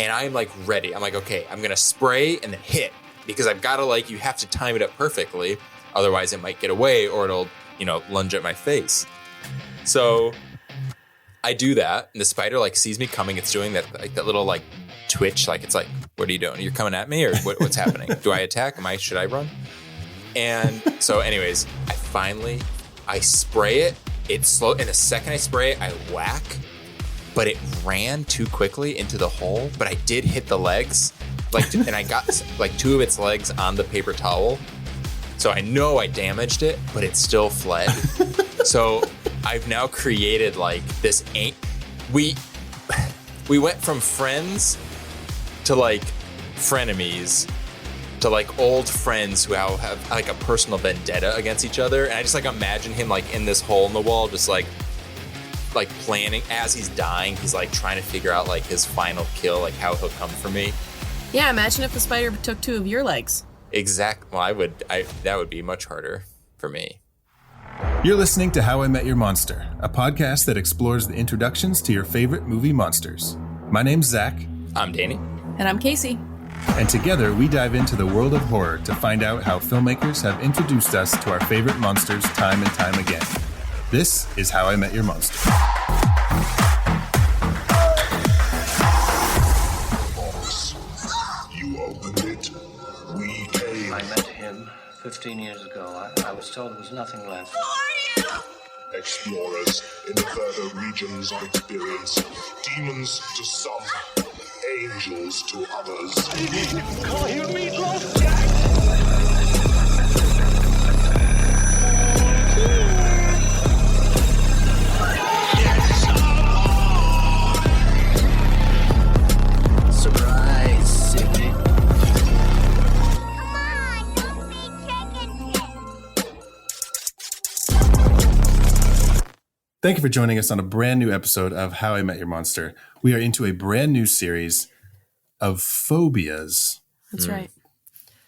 And I'm like ready. I'm like, okay, I'm going to spray and then hit because I've got to like, you have to time it up perfectly. Otherwise it might get away or it'll, lunge at my face. So I do that. And the spider like sees me coming. It's doing that, like that little like twitch. Like, it's like, what are you doing? You're coming at me or what's happening? Do I attack? Should I run? And so anyways, I spray it. It's slow. And the second I spray it, I whack, but it ran too quickly into the hole. But I did hit the legs, and I got like 2 of its legs on the paper towel. So I know I damaged it, but it still fled. So I've now created like this. We went from friends to like frenemies to like old friends who have like a personal vendetta against each other. And I just like imagine him like in this hole in the wall, just like planning as he's dying. He's like trying to figure out like his final kill, like how he'll come for me. Yeah, imagine if the spider took 2 of your legs. Exactly. Well, that would be much harder for me. You're listening to How I Met Your Monster, a podcast that explores the introductions to your favorite movie monsters. My name's Zach. I'm Danny. And I'm Casey. And together we dive into the world of horror to find out how filmmakers have introduced us to our favorite monsters time and time again. This is How I Met Your Monster. You opened it. We came. I met him 15 years ago. I was told there was nothing left. Who are you? Explorers in the further regions of experience. Demons to some, angels to others. Call you Meatloaf Jack! Surprise, Sydney. Come on, don't be chicken shit. Thank you for joining us on a brand new episode of How I Met Your Monster. We are into a brand new series of phobias. That's right.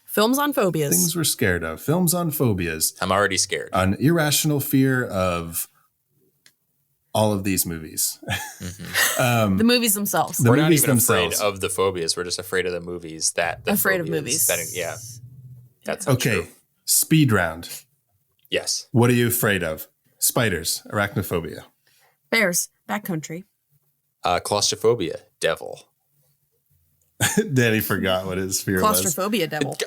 Films on phobias. Things we're scared of. Films on phobias. I'm already scared. An irrational fear of all of these movies. The movies themselves. We're not even afraid of the phobias. We're just afraid of the movies that the Afraid of phobias movies. Yeah. That's Okay. true. Speed round. Yes. What are you afraid of? Spiders, arachnophobia. Bears, backcountry. Claustrophobia, devil. Danny forgot what his fear was. Claustrophobia, devil.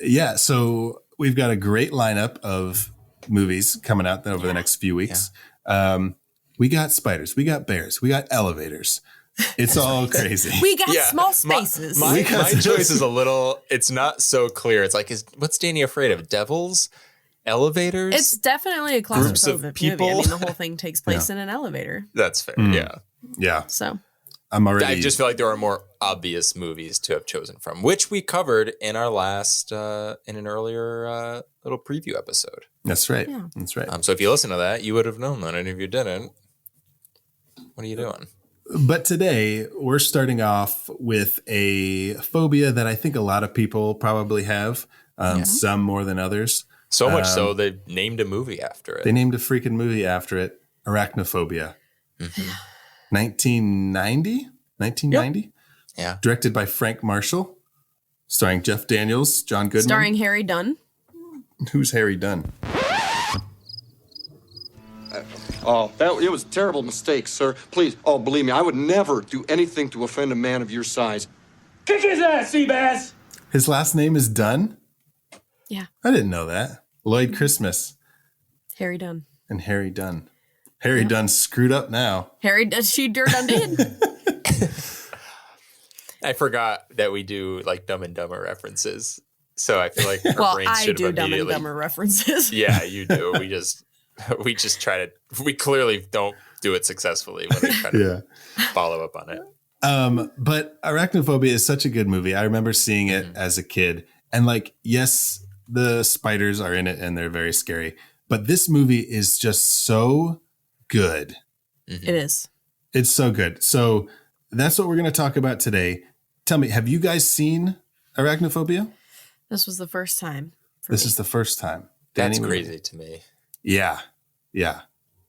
Yeah, so we've got a great lineup of movies coming out over the next few weeks. Yeah. We got spiders, we got bears, we got elevators. It's all crazy. We got small spaces. My choice is a little, it's not so clear. It's like, what's Danny afraid of? Devils? Elevators? It's definitely a Groups of claustrophobic people? movie. I mean, the whole thing takes place in an elevator. That's fair, yeah. Yeah. So I just feel like there are more obvious movies to have chosen from, which we covered in our last, in an earlier little preview episode. That's right. Yeah. That's right. So if you listen to that, you would have known that. And if you didn't, what are you doing? But today we're starting off with a phobia that I think a lot of people probably have, some more than others. So much so they named a movie after it. They named a freaking movie after it, Arachnophobia. Mm-hmm. 1990? Yep. Yeah. Directed by Frank Marshall, starring Jeff Daniels, John Goodman. starring Harry Dunn. Who's Harry Dunn? It was a terrible mistake, sir. Please, believe me, I would never do anything to offend a man of your size. Kick his ass, Seabass! His last name is Dunn? Yeah. I didn't know that. Lloyd Christmas Harry Dunn. and Harry Dunn. Harry Dunn screwed up now. She Dunn did. I forgot that we do like Dumb and Dumber references. So I feel like our brains I should do have Dumb and immediately. Dumber references. Yeah, you do. We just try to. We clearly don't do it successfully when we try to follow up on it. But Arachnophobia is such a good movie. I remember seeing it as a kid, and like, yes, the spiders are in it and they're very scary, but this movie is just so good. It is. It's so good. So that's what we're going to talk about today. Tell me, have you guys seen Arachnophobia? This was the first time. This is the first time. That's Danny, crazy to me. Yeah. Yeah.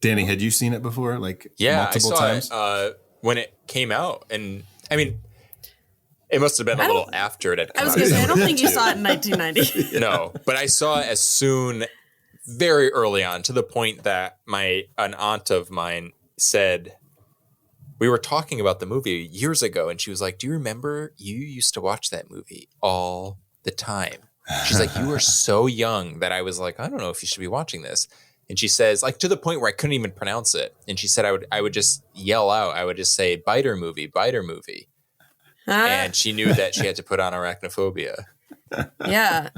Danny, had you seen it before? Like Yeah, multiple I times? saw it when it came out. And I mean, it must have been a little after it had come I was out. going to say, I don't think you saw it in 1990. No, but I saw it as soon, very early on, to the point that an aunt of mine said, we were talking about the movie years ago, and she was like, do you remember you used to watch that movie all the time? She's like, you were so young that I was like, I don't know if you should be watching this. And she says, like, to the point where I couldn't even pronounce it. And she said I would just yell out. I would just say, Biter movie, Biter movie. And she knew that she had to put on Arachnophobia. Yeah.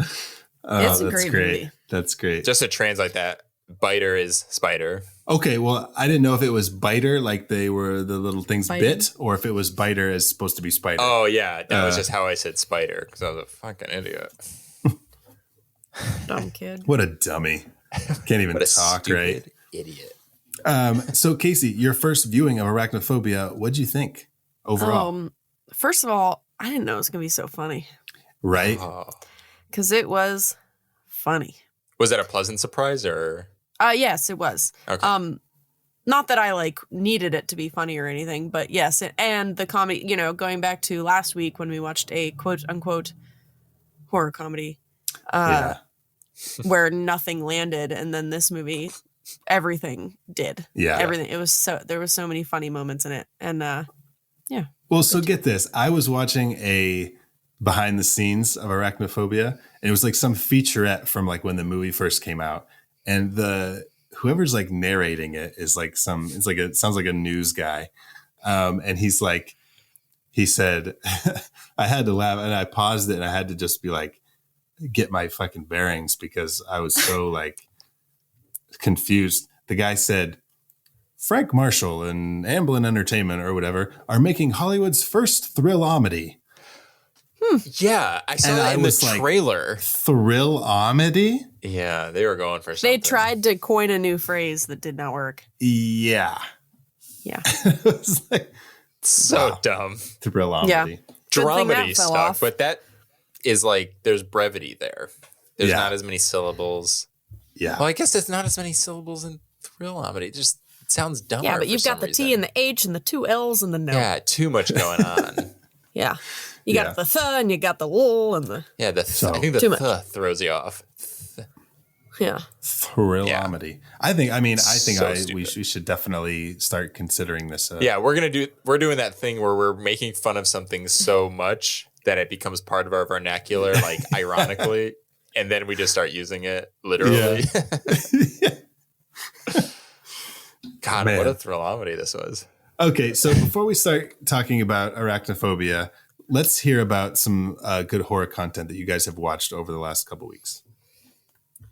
It's a great movie. That's great. Just to translate that, Biter is spider. Okay, well, I didn't know if it was biter, like they were the little things bit, or if it was biter as supposed to be spider. Oh, yeah. That was just how I said spider, because I was a fucking idiot. Dumb kid. What a dummy. Can't even What a talk, right? stupid idiot. So, Casey, your first viewing of Arachnophobia, what'd you think overall? First of all, I didn't know it was going to be so funny. Right? Oh. Because it was funny. Was that a pleasant surprise or? Yes, it was. Okay. Not that I like needed it to be funny or anything, but yes. And the comedy, going back to last week when we watched a quote unquote horror comedy, where nothing landed. And then this movie, everything did. Yeah. Everything. There was so many funny moments in it. And, yeah. Well, so get this. I was watching a behind the scenes of Arachnophobia, and it was like some featurette from like when the movie first came out. And whoever's like narrating it is like it sounds like a news guy. And he said, I had to laugh, and I paused it, and I had to just be like, get my fucking bearings, because I was so like confused. The guy said, Frank Marshall and Amblin Entertainment or whatever are making Hollywood's first thrill-omedy. Yeah, I saw that in the trailer. Thrill-omedy? Yeah, they were going for something. They tried to coin a new phrase that did not work. Yeah. Yeah. It was like so dumb. Thrill-omedy. Yeah. Good thing Dramedy that fell stuff, off. but that is like, there's brevity there. There's Yeah. not as many syllables. Yeah. Well, I guess there's not as many syllables in thrill-omedy. It just sounds dumber. Yeah, but you've for got some the reason. T and the H and the two L's and the no. Yeah, too much going on. Yeah. You got the th and you got the l and the Yeah, I think Too the much. throws you off. yeah. Thrill-omedy. I think So we stupid. should definitely start considering this. Yeah, we're doing that thing where we're making fun of something so much that it becomes part of our vernacular, like ironically, and then we just start using it literally. God, Man. what a thrill-omedy this was. Okay, so before we start talking about Arachnophobia, let's hear about some good horror content that you guys have watched over the last couple weeks.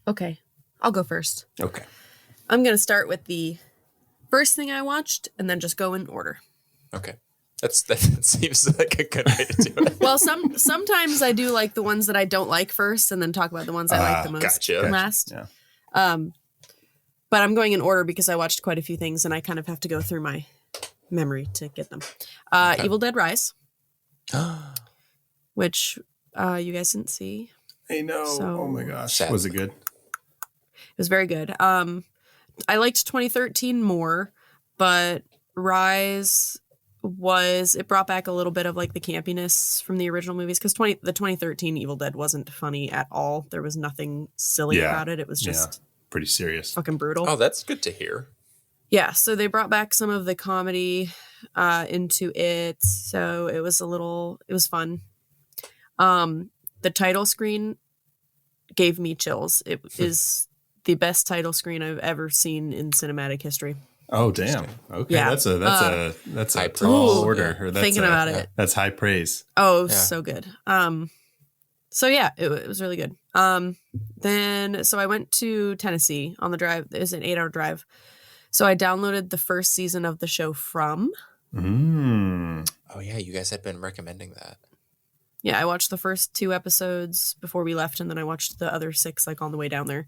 Okay. I'll go first. Okay. I'm going to start with the first thing I watched and then just go in order. Okay. That seems like a good way to do it. Well, sometimes I do like the ones that I don't like first and then talk about the ones I like the most Gotcha. last. Yeah. But I'm going in order because I watched quite a few things and I kind of have to go through my memory to get them. Evil Dead Rise, which you guys didn't see. I know. So- Oh my gosh. Sad. Was it good? It was very good. I liked 2013 more, but Rise it brought back a little bit of like the campiness from the original movies, because the 2013 Evil Dead wasn't funny at all. There was nothing silly Yeah. about it. It was just Pretty serious. fucking brutal. Oh, that's good to hear. Yeah, so they brought back some of the comedy into it. So it was fun. The title screen gave me chills. It is the best title screen I've ever seen in cinematic history. Oh damn. Okay. Yeah. That's a High tall praise. order. Or that's Thinking about it. That's high praise. Oh, Yeah. so good. So yeah, it was really good. Then I went to Tennessee on the drive. It was an 8-hour drive. So I downloaded the first season of the show From. Oh yeah, you guys had been recommending that. Yeah, I watched the first 2 episodes before we left, and then I watched the other 6 like on the way down there.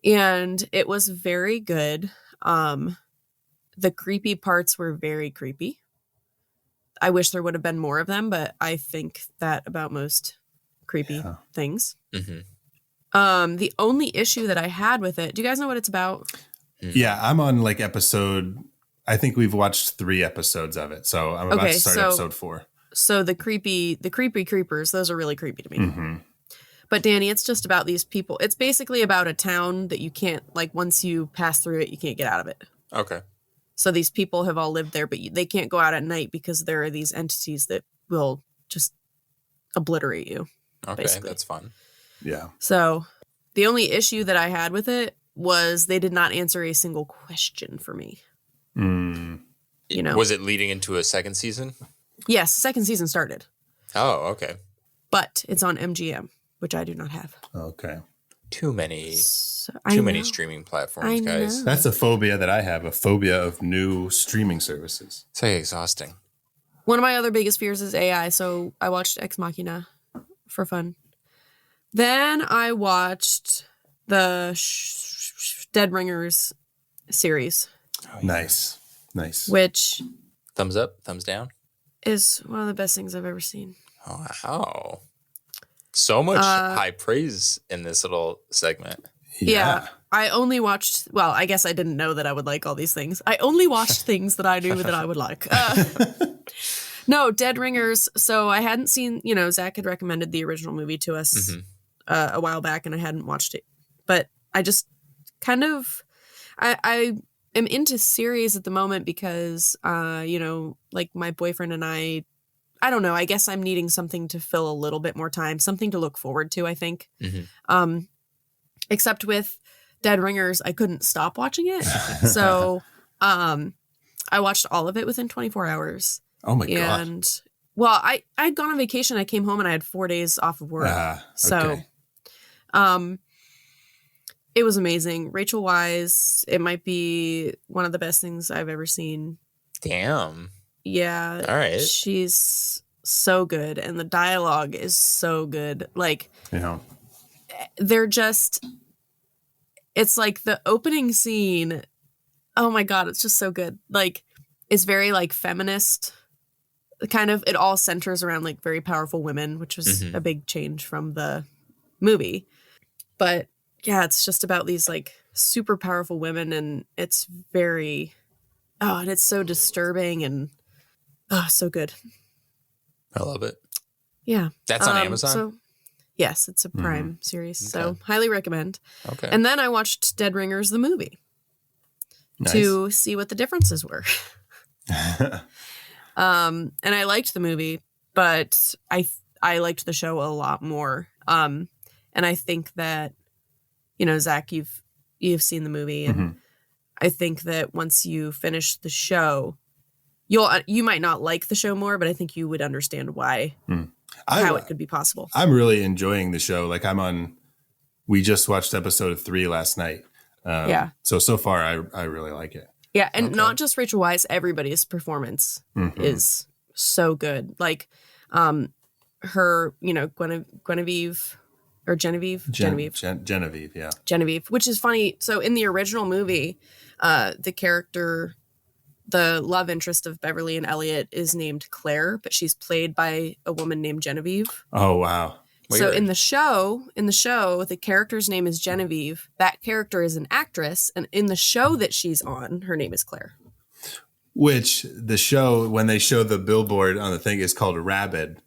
And it was very good. The creepy parts were very creepy. I wish there would have been more of them, but I think that about most creepy things. Mm-hmm. The only issue that I had with it, do you guys know what it's about? Yeah, I'm on like episode. I think we've watched 3 episodes of it, so I'm about to start episode 4. So the creepy creepers, those are really creepy to me. Mm-hmm. But Danny, it's just about these people. It's basically about a town that you can't, like, once you pass through it, you can't get out of it. Okay. So these people have all lived there, but they can't go out at night because there are these entities that will just obliterate you. Okay, basically. that's fun. Yeah. So the only issue that I had with it was they did not answer a single question for me. You know, Was it leading into a second season? yes, the second season started, Oh, okay. but it's on MGM, which I do not have. Okay. Too many So, too many streaming platforms, I guys. know. That's a phobia that I have, a phobia of new streaming services. It's like exhausting. One of my other biggest fears is AI, so I watched Ex Machina for fun. Then I watched the Dead Ringers series, Nice. which Thumbs up, thumbs down. is one of the best things I've ever seen. Oh, wow. So much high praise in this little segment. Yeah. I only watched, well, I guess I didn't know that I would like all these things. I only watched things that I knew that I would like. No, Dead Ringers. So I hadn't seen, you know, Zach had recommended the original movie to us a while back and I hadn't watched it. But I just kind of, I am into series at the moment because, you know, like my boyfriend and I don't know, I guess I'm needing something to fill a little bit more time, something to look forward to, I think. Except with Dead Ringers, I couldn't stop watching it. So I watched all of it within 24 hours. Oh my God. And well, I'd gone on vacation. I came home and I had 4 days off of work. So it was amazing. Rachel Weisz, it might be one of the best things I've ever seen. Damn. Yeah. All right. She's so good. And the dialogue is so good. Like, You know. they're just, it's like the opening scene. Oh my God, it's just so good. Like, it's very like feminist kind of, it all centers around like very powerful women, which was a big change from the movie. But yeah, it's just about these like super powerful women and it's very, and it's so disturbing and so good. I love it. Yeah. That's on Amazon? So, yes, it's a Prime series. Okay. So highly recommend. Okay. And then I watched Dead Ringers, the movie, Nice. to see what the differences were. And I liked the movie, but I liked the show a lot more. And I think that, you know, Zach, you've seen the movie, and I think that once you finish the show, you might not like the show more, but I think you would understand why, how it could be possible. I'm really enjoying the show. Like we just watched episode 3 last night. Yeah. So far I really like it. Yeah, and not just Rachel Weisz, everybody's performance is so good. Like, her, you know, Genevieve, Genevieve, yeah. Genevieve, which is funny. So in the original movie, the character, the love interest of Beverly and Elliot is named Claire, but she's played by a woman named Genevieve. Oh, wow. So Weird. in the show, the character's name is Genevieve. That character is an actress, and in the show that she's on, her name is Claire. Which the show, when they show the billboard on the thing, is called Rabid,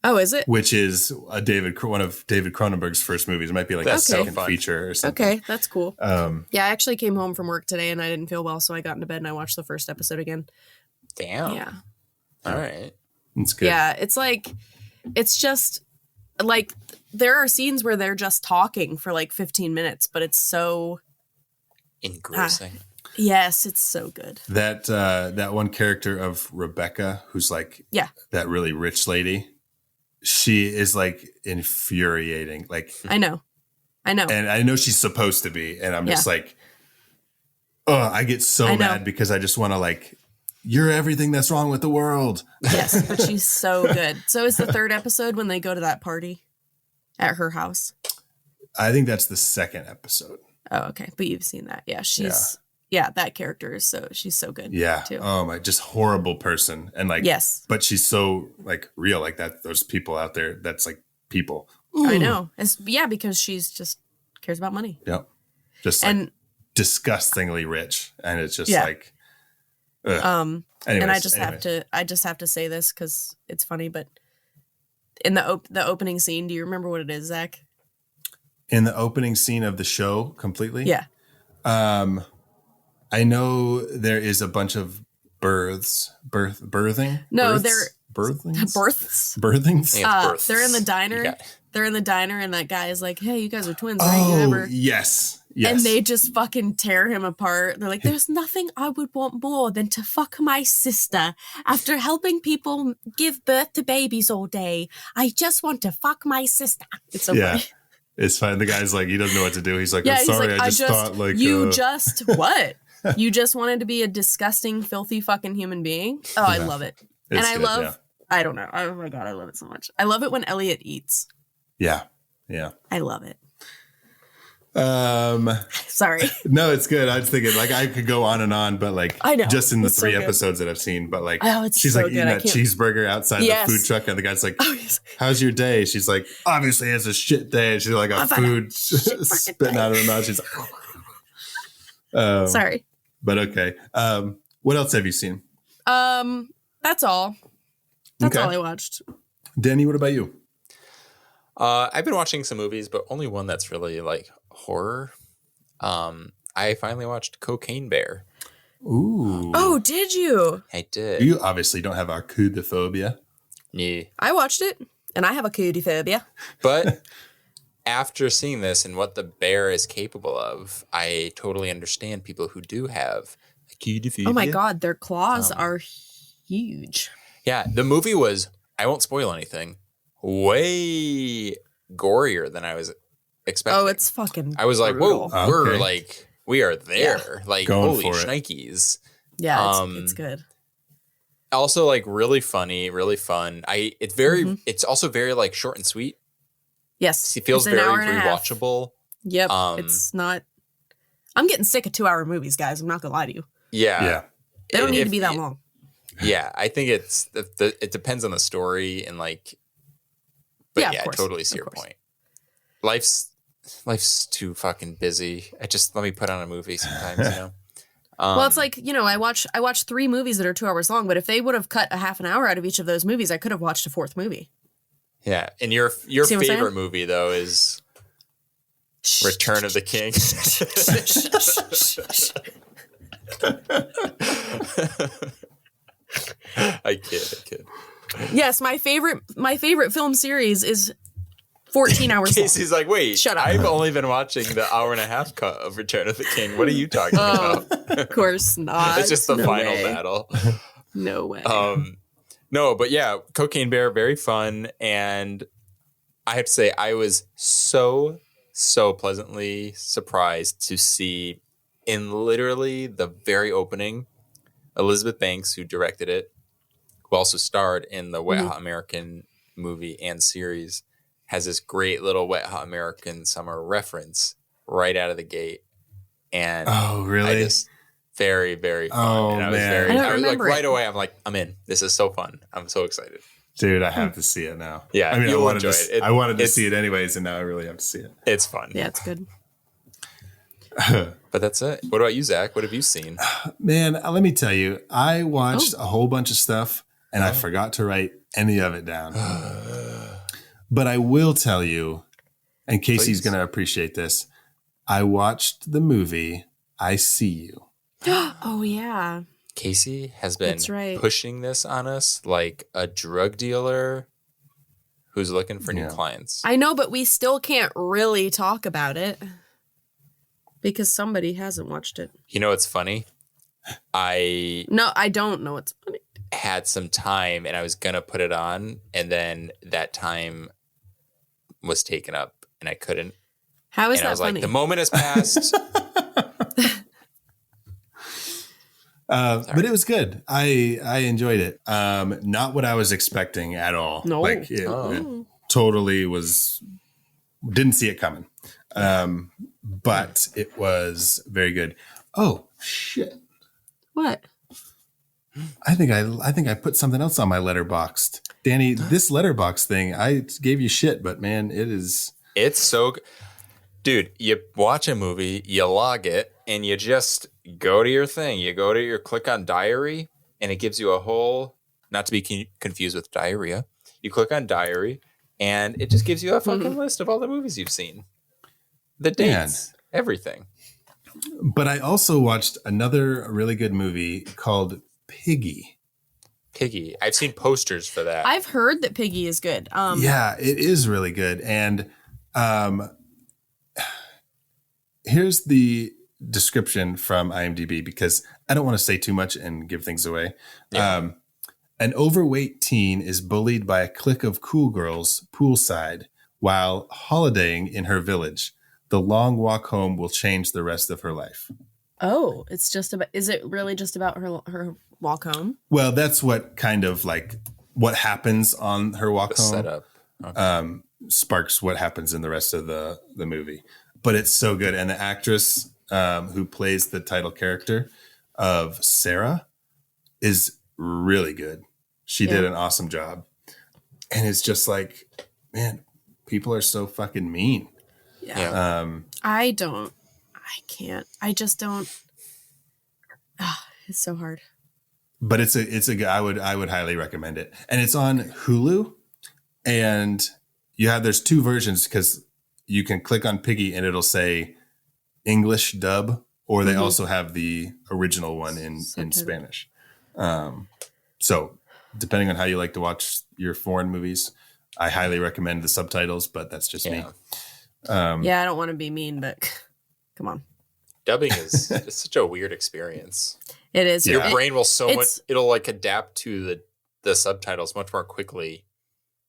Oh, is it? which is one of David Cronenberg's first movies. It might be like That's a so second fun. feature or something. Okay, that's cool. Yeah. Yeah, I actually came home from work today and I didn't feel well, so I got into bed and I watched the first episode again. Damn. Yeah. All right. It's good. Yeah, it's just like there are scenes where they're just talking for like 15 minutes, but it's so Engrossing. yes, it's so good. That one character of Rebecca, who's like that really rich lady, she is like infuriating. Like I know. and I know she's supposed to be, and I'm just like, I get so I know. mad because I just want to like, you're everything that's wrong with the world. Yes, but she's so good. So is the third episode when they go to that party at her house? I think that's the second episode. Oh, okay. But you've seen that. Yeah, that character is she's so good. Yeah. Too. Oh my, just horrible person. And like, Yes. but she's so like real, like that. Those people out there, that's like people. I know. Because she's just cares about money. Yep. Just like, And disgustingly rich, and it's just Yeah. like, ugh. And I just have to say this because it's funny, but in the opening scene, do you remember what it is, Zach? In the opening scene of the show, completely. Yeah. I know there is a bunch of birthing. No, birthings. births. Yeah, births. They're in the diner. Yeah. They're in the diner, and that guy is like, "Hey, you guys are twins, right? You Oh, ever?" yes. And they just fucking tear him apart. They're like, "There's nothing I would want more than to fuck my sister. After helping people give birth to babies all day, I just want to fuck my sister." It's so funny. It's fine. The guy's like, he doesn't know what to do. He's like, Yeah, I'm he's sorry. like, I just thought like you just what? You just wanted to be a disgusting, filthy fucking human being. Oh, I love it. And I love. I don't know. Oh my god, I love it so much. I love it when Elliot eats. Yeah. I love it. Um, Sorry. no, it's good. I was thinking like I could go on and on, but like I know. just in the It's so 3 good. episodes that I've seen, but like It's she's so like good. eating I that can't- cheeseburger outside Yes. the food truck, and the guy's like, Oh, yes. how's your day? She's like, obviously it's a shit day. And she's like a I've had a food spitting out of her mouth. She's like, Sorry. but okay. What else have you seen? That's all. That's Okay. all I watched. Danny, what about you? I've been watching some movies, but only one that's really like horror. I finally watched Cocaine Bear. Ooh. Oh, did you? I did. You obviously don't have arachnophobia. Yeah. I watched it, and I have a cootie-phobia. But after seeing this and what the bear is capable of, I totally understand people who do have achydophobia. Oh my god, their claws are huge. Yeah, the movie was, I won't spoil anything, way gorier than I was expecting. Oh, it's fucking I was like, brutal. whoa, we're Okay. like, we are there. Like, Going holy for it. shnikes. Yeah, it's good. Also, like, really funny, really fun. It's also very, like, short and sweet. Yes. It feels it's an very hour and a half. rewatchable. Yep. It's not. I'm getting sick of 2-hour movies, guys. I'm not gonna lie to you. Yeah. They don't need If- to be that long. Yeah, I think it depends on the story and like, but Yeah, of yeah, I course, totally see of your course. point. Life's too fucking busy. Let me put on a movie sometimes, you know. Well, it's like, I watch 3 movies that are 2 hours long, but if they would have cut a half an hour out of each of those movies, I could have watched a 4th movie. Yeah, and your See what I'm favorite saying? movie though is Return of the King. I kid. Yes, my favorite film series is 14 hours long. Casey's like, wait, Shut up. I've only been watching the hour and a half cut of Return of the King. What are you talking about? Of course not. It's just the No final way. battle. No way. No, but yeah, Cocaine Bear, very fun. And I have to say, I was so pleasantly surprised to see in literally the very opening, Elizabeth Banks, who directed it, who also starred in the Wet Hot American movie and series, has this great little Wet Hot American Summer reference right out of the gate. And Oh, really? I just very, very fun. Oh, and I was man. I don't I was like remember right it. away, I'm like, I'm in. This is so fun. I'm so excited. Dude, I have to see it now. Yeah, I mean, you'll I wanted enjoy to, it. I wanted to It's- see it anyways, and now I really have to see it. It's fun. Yeah, it's good. But that's it. What about you, Zach? What have you seen? Man, let me tell you, I watched a whole bunch of stuff, and I forgot to write any of it down. But I will tell you, and Casey's Please. going to appreciate this, I watched the movie I See You. Oh, yeah. Casey has been That's right. pushing this on us like a drug dealer who's looking for new Yeah. clients. I know, but we still can't really talk about it because somebody hasn't watched it. You know what's funny? I No, I don't know what's funny. had some time and I was going to put it on, and then that time was taken up and I couldn't. How is And that I was funny? like, the moment has passed. But it was good. I enjoyed it. Not what I was expecting at all. No. Like it totally didn't see it coming. But it was very good. Oh shit. What? I think I put something else on my letterboxed. Danny, this letterbox thing, I gave you shit, but man, it is It's so good. Dude, you watch a movie, you log it, and you just go to your thing. You go to your click on diary, and it gives you a whole, not to be confused with diarrhea. You click on diary, and it just gives you a fucking list of all the movies you've seen, the dates, everything. But I also watched another really good movie called Piggy. Piggy. I've seen posters for that. I've heard that Piggy is good. Yeah, it is really good. And here's the description from IMDb, because I don't want to say too much and give things away. Yeah. An overweight teen is bullied by a clique of cool girls poolside while holidaying in her village. The long walk home will change the rest of her life. Oh, it's just about, is it really just about her walk home? Well, that's what kind of like what happens on her walk home. Setup. Okay. Sparks what happens in the rest of the movie. But it's so good. And the actress who plays the title character of Sarah is really good. She did an awesome job. And it's just like, man, people are so fucking mean. Yeah. I can't. I just don't. It's so hard. But I would highly recommend it. And it's on Hulu. And there's two versions, because you can click on Piggy and it'll say English dub, or they also have the original one in Spanish. So depending on how you like to watch your foreign movies, I highly recommend the subtitles, but that's just me. I don't want to be mean, but come on. Dubbing is it's such a weird experience. It is. Your brain will it'll like adapt to the subtitles much more quickly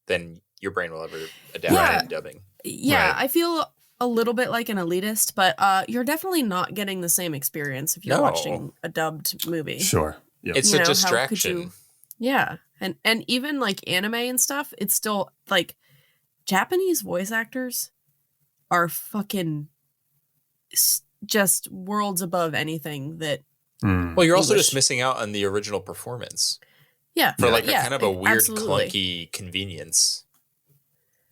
than your brain will ever adapt to dubbing. Yeah, right. I feel a little bit like an elitist, but you're definitely not getting the same experience if you're watching a dubbed movie. Sure. Yep. It's a distraction. And even like anime and stuff, it's still like Japanese voice actors are fucking just worlds above anything that. Well, you're also just missing out on the original performance. Yeah. For like a kind of a weird, clunky convenience.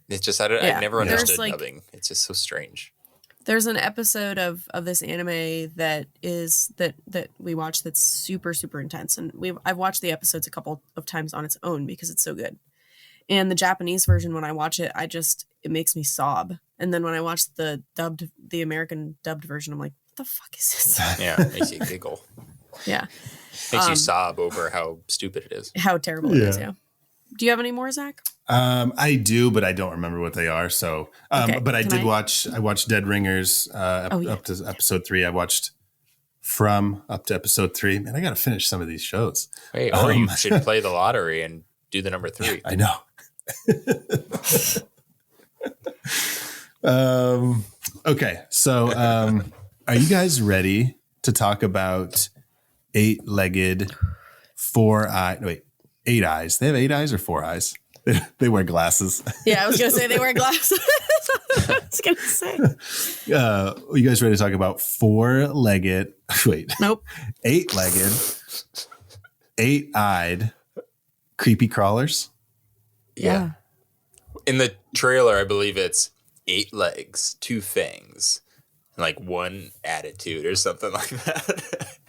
It's just, I've never understood dubbing. It's just so strange. There's an episode of this anime that we watch that's super, super intense. And I've watched the episodes a couple of times on its own because it's so good. And the Japanese version, when I watch it, it makes me sob. And then when I watch the American dubbed version, I'm like, what the fuck is this? Yeah, it makes you giggle. Yeah. Makes you sob over how stupid it is. How terrible it is, yeah. Do you have any more, Zach? I do, but I don't remember what they are. So, but I watched Dead Ringers up to episode 3. I watched From up to episode 3. Man, I got to finish some of these shows. Wait, or you should play the lottery and do the number 3. I know. Okay, so are you guys ready to talk about 8-legged, 8 eyes? They have 8 eyes or 4 eyes? They wear glasses. Yeah, I was going to say they wear glasses. I was going to say. Are you guys ready to talk about 4-legged? Wait. Nope. 8-legged, 8-eyed creepy crawlers? Yeah. In the trailer, I believe it's 8 legs, 2 fangs, and like 1 attitude or something like that.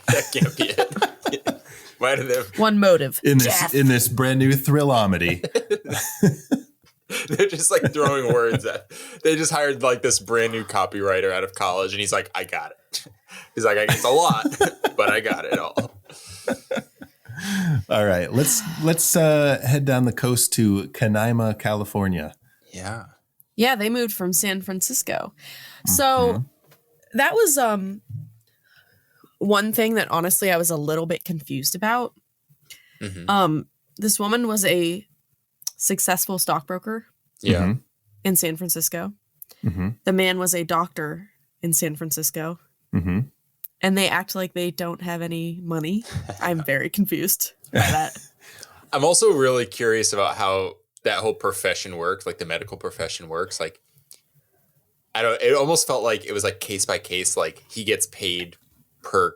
That can't be it. Why do they have 1 motive? In this brand new Thrilomedy. They're just like throwing words at. They just hired like this brand new copywriter out of college, and he's like, "I got it." He's like, "It's a lot, but I got it all." All right, let's head down the coast to Canaima, California. Yeah. Yeah, they moved from San Francisco. So that was one thing that honestly I was a little bit confused about. This woman was a successful stockbroker in San Francisco. The man was a doctor in San Francisco. And they act like they don't have any money. I'm very confused by that. I'm also really curious about how that whole profession works, like the medical profession works. Like, it almost felt like it was like case by case, like he gets paid per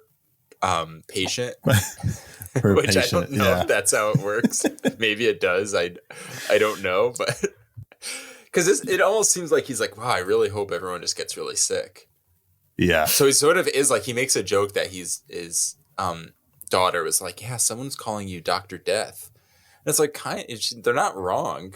patient. Which patient, I don't know if that's how it works. Maybe it does. I don't know, but because it almost seems like he's like, wow, I really hope everyone just gets really sick. Yeah. So he sort of is like, he makes a joke that his daughter was like, yeah, someone's calling you Dr. Death. And it's like, they're not wrong.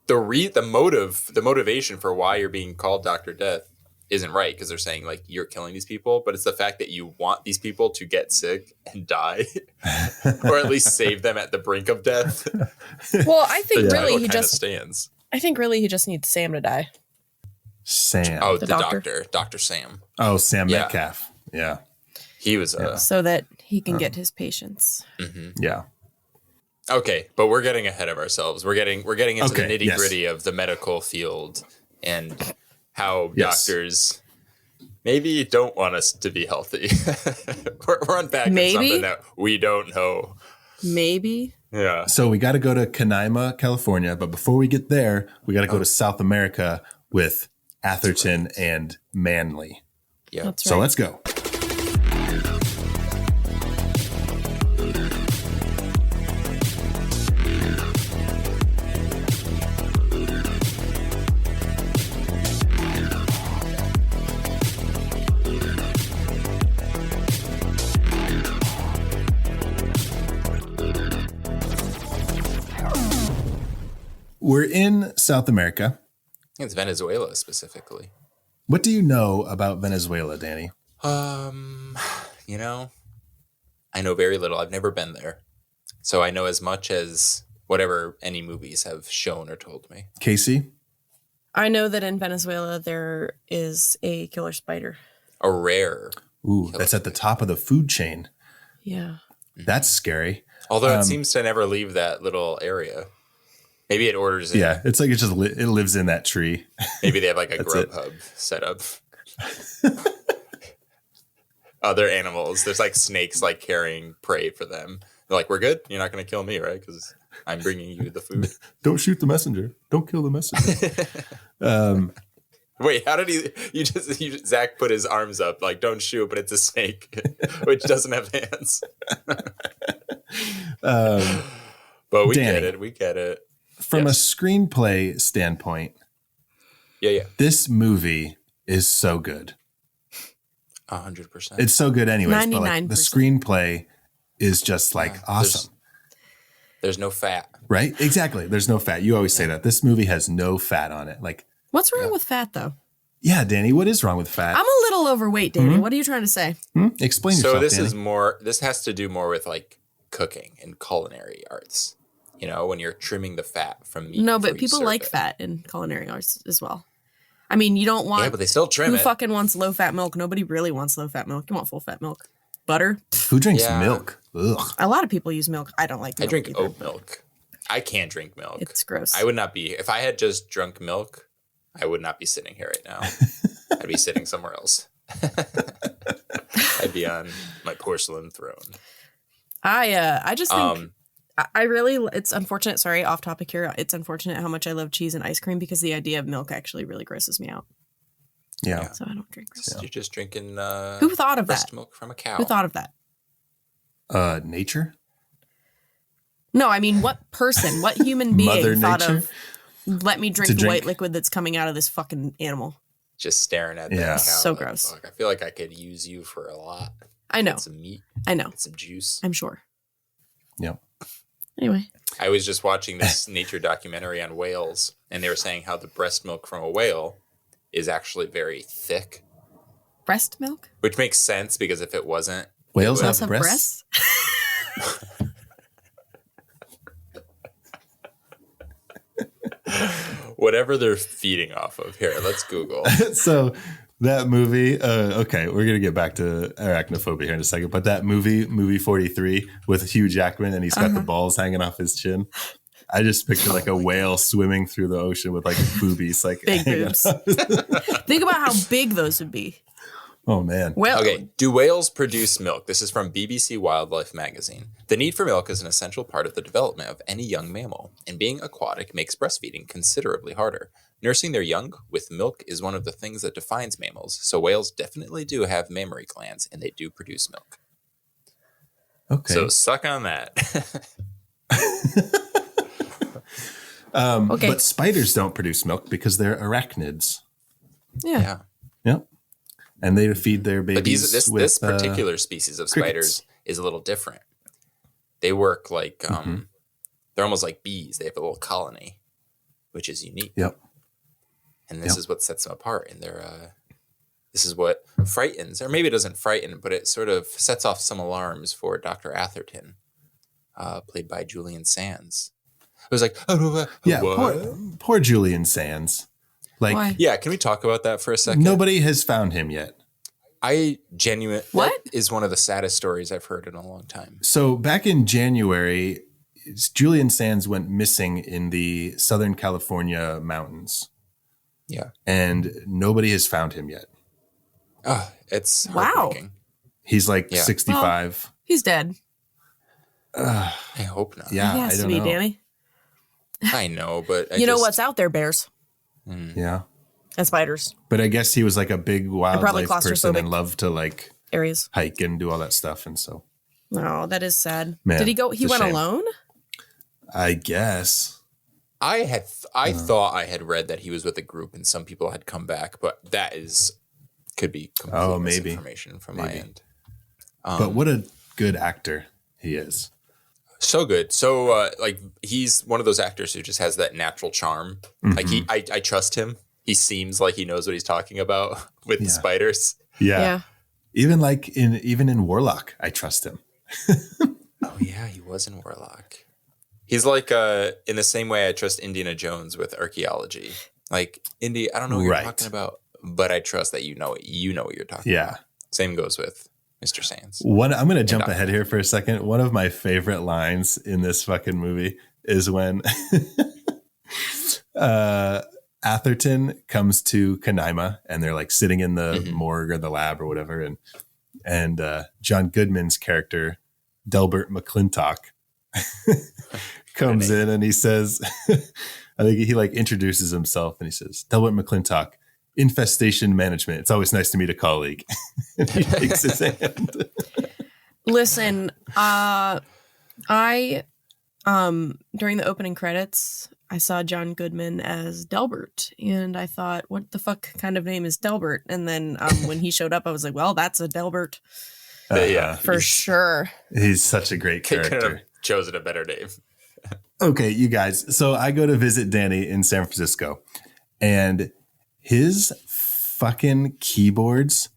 The motivation for why you're being called Dr. Death isn't right, because they're saying like you're killing these people, but it's the fact that you want these people to get sick and die, or at least save them at the brink of death. Well, I think really he just needs Sam to die. Sam. Oh, The the doctor. Dr. Sam. Oh, Sam Yeah. Metcalf. Yeah. He was So that he can get his patience. Yeah. Okay, but we're getting ahead of ourselves. We're getting into the Okay, nitty gritty of the medical field and how doctors maybe don't want us to be healthy. we're unpacking something that we don't know. Maybe. Yeah. So we got to go to Canaima, California. But before we get there, we got to go to South America with Atherton and Manley. Yeah. That's So right. let's go. We're in South America. It's Venezuela specifically. What do you know about Venezuela, Danny? You know, I know very little. I've never been there. So I know as much as whatever any movies have shown or told me. Casey? I know that in Venezuela there is a killer spider. A rare. Ooh, that's at the top of the food chain. Yeah. That's scary. Although it seems to never leave that little area. Maybe it orders in. Yeah, it's like it lives in that tree. Maybe they have like a That's Grubhub set up. Other animals. There's like snakes like carrying prey for them. They're like, we're good. You're not going to kill me, right? Because I'm bringing you the food. Don't shoot the messenger. Don't kill the messenger. Wait, how did Zach put his arms up like, don't shoot, but it's a snake, which doesn't have hands. But we Danny, get it. We get it. From a screenplay standpoint, Yeah. this movie is so good. 100%. It's so good anyways, but like 99%. the screenplay is just like awesome. There's no fat. Right? Exactly. There's no fat. You always say that. This movie has no fat on it. Like, What's wrong with fat though? yeah, Danny, what is wrong with fat? I'm a little overweight, Danny. What are you trying to say? Explain So yourself, this Danny. is more, this has to do more with like cooking and culinary arts. You know, when you're trimming the fat from meat. No, before but you people serve like it. fat in culinary arts as well. I mean, you don't want. Yeah, but they still trim Who it. fucking wants low fat milk? Nobody really wants low fat milk. You want full fat milk, butter. Who drinks Yeah. milk? Ugh. A lot of people use milk. I don't like. I Milk drink either, oat but milk. I can't drink milk. It's gross. I would not be, if I had just drunk milk, I would not be sitting here right now. I'd be sitting somewhere else. I'd be on my porcelain throne. I just think I really. It's unfortunate. Sorry, off topic here. It's unfortunate how much I love cheese and ice cream because the idea of milk actually really grosses me out. Yeah. So I don't drink milk. You're just drinking Who thought of breast that? milk from a cow. Who thought of that? Nature? No, I mean, what person, what human being Mother thought Nature? of let me drink To the drink- white liquid that's coming out of this fucking animal? Just staring at Yeah. that cow. So like, gross. fuck, I feel like I could use you for a lot. I know. Get some meat, I know. get some juice. I'm sure. Yep. Anyway. I was just watching this nature documentary on whales, and they were saying how the breast milk from a whale is actually very thick, Breast milk? which makes sense because if it wasn't, Whales would- have Have breasts? whatever they're feeding off of. Here, let's Google. So that movie, okay, we're gonna get back to arachnophobia here in a second, but that movie 43 with Hugh Jackman and he's got the balls hanging off his chin. I just picture like a whale swimming through the ocean with like boobies, like Big hanging boobs. off. Think about how big those would be. Oh man. Well, Okay, do whales produce milk? This is from BBC Wildlife magazine. The need for milk is an essential part of the development of any young mammal, and being aquatic makes breastfeeding considerably harder. Nursing their young with milk is one of the things that defines mammals, so whales definitely do have mammary glands, and they do produce milk. Okay. So suck on that. okay. But spiders don't produce milk because they're arachnids. yeah. Yeah. Yep. and they feed their babies. But this particular species of crickets. spiders is a little different. They work like they're almost like bees. They have a little colony, which is unique. Yep. And this is what sets them apart. And this is what frightens, or maybe it doesn't frighten, but it sort of sets off some alarms for Dr. Atherton, played by Julian Sands. It was like, poor Julian Sands. Like, Why? Yeah, can we talk about that for a second? nobody has found him yet. That is one of the saddest stories I've heard in a long time. So back in January, Julian Sands went missing in the Southern California mountains. Yeah. And nobody has found him yet. Oh, it's Wow. heartbreaking. He's like Yeah. 65. He's dead. I hope not. Yeah, He has I to don't be, know. Danny. I know, but You know what's out there, bears Yeah. and spiders But I guess he was like a big probably wildlife person claustrophobic. and loved to like areas. hike and do all that stuff. And so No, that is sad. Man, Did he go? He it's a went shame. alone? I guess. I thought I had read that he was with a group and some people had come back, but that could be complete maybe. misinformation from my end. But what a good actor he is. So good. So like he's one of those actors who just has that natural charm. Like I trust him. He seems like he knows what he's talking about with the spiders. Yeah. Even in Warlock, I trust him. Oh yeah, he was in Warlock. He's like in the same way I trust Indiana Jones with archaeology. Like Indy, I don't know what you're talking about, but I trust that you know what you're talking about. Same goes with Mr. Sands. I'm going to jump ahead here for a second. One of my favorite lines in this fucking movie is when Atherton comes to Canaima and they're like sitting in the morgue or the lab or whatever. And John Goodman's character, Delbert McClintock, comes in and he says, I think he like introduces himself and he says, Delbert McClintock, infestation management. It's always nice to meet a colleague. And he takes his hand. Listen, I during the opening credits, I saw John Goodman as Delbert, and I thought, what the fuck kind of name is Delbert? And then when he showed up, I was like, well, that's a Delbert for sure. He's such a great They could character. have chosen a better name. Okay, you guys. So I go to visit Danny in San Francisco, and his fucking keyboards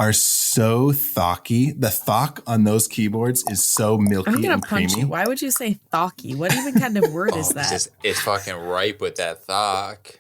are so thocky. The thock on those keyboards is so milky I'm gonna and punch creamy. you. Why would you say thocky? What even kind of word is that? It's fucking ripe with that thock.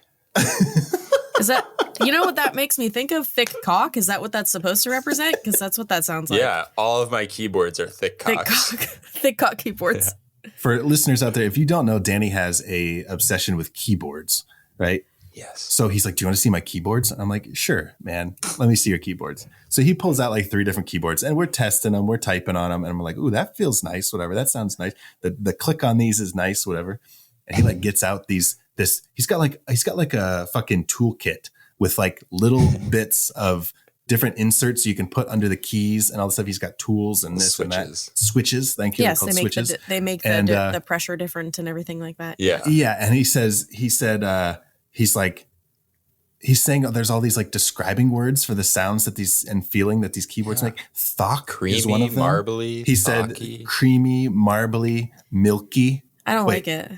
Is that, you know what that makes me think of? Thick cock? Is that what that's supposed to represent? Because that's what that sounds like. Yeah, all of my keyboards are thick Thick cocks. cock. Thick cock keyboards. For listeners out there, if you don't know, Danny has a obsession with keyboards, right? Yes. So he's like, do you want to see my keyboards? And I'm like, sure, man. Let me see your keyboards. So he pulls out like 3 different keyboards and we're testing them. We're typing on them. And I'm like, ooh, that feels nice. Whatever. That sounds nice. The click on these is nice. Whatever. And he like gets out he's got like a fucking toolkit with like little bits of different inserts you can put under the keys and all the stuff. He's got tools and this and that. Switches. Thank you. Yes, They're they called make switches. they make And, the pressure different and everything like that. Yeah. Yeah. And he's saying there's all these like describing words for the sounds that and feeling that these keyboards make. Thock Creamy, is one of them. marbly, He said thocky. creamy, marbly, milky. I don't Wait, like it.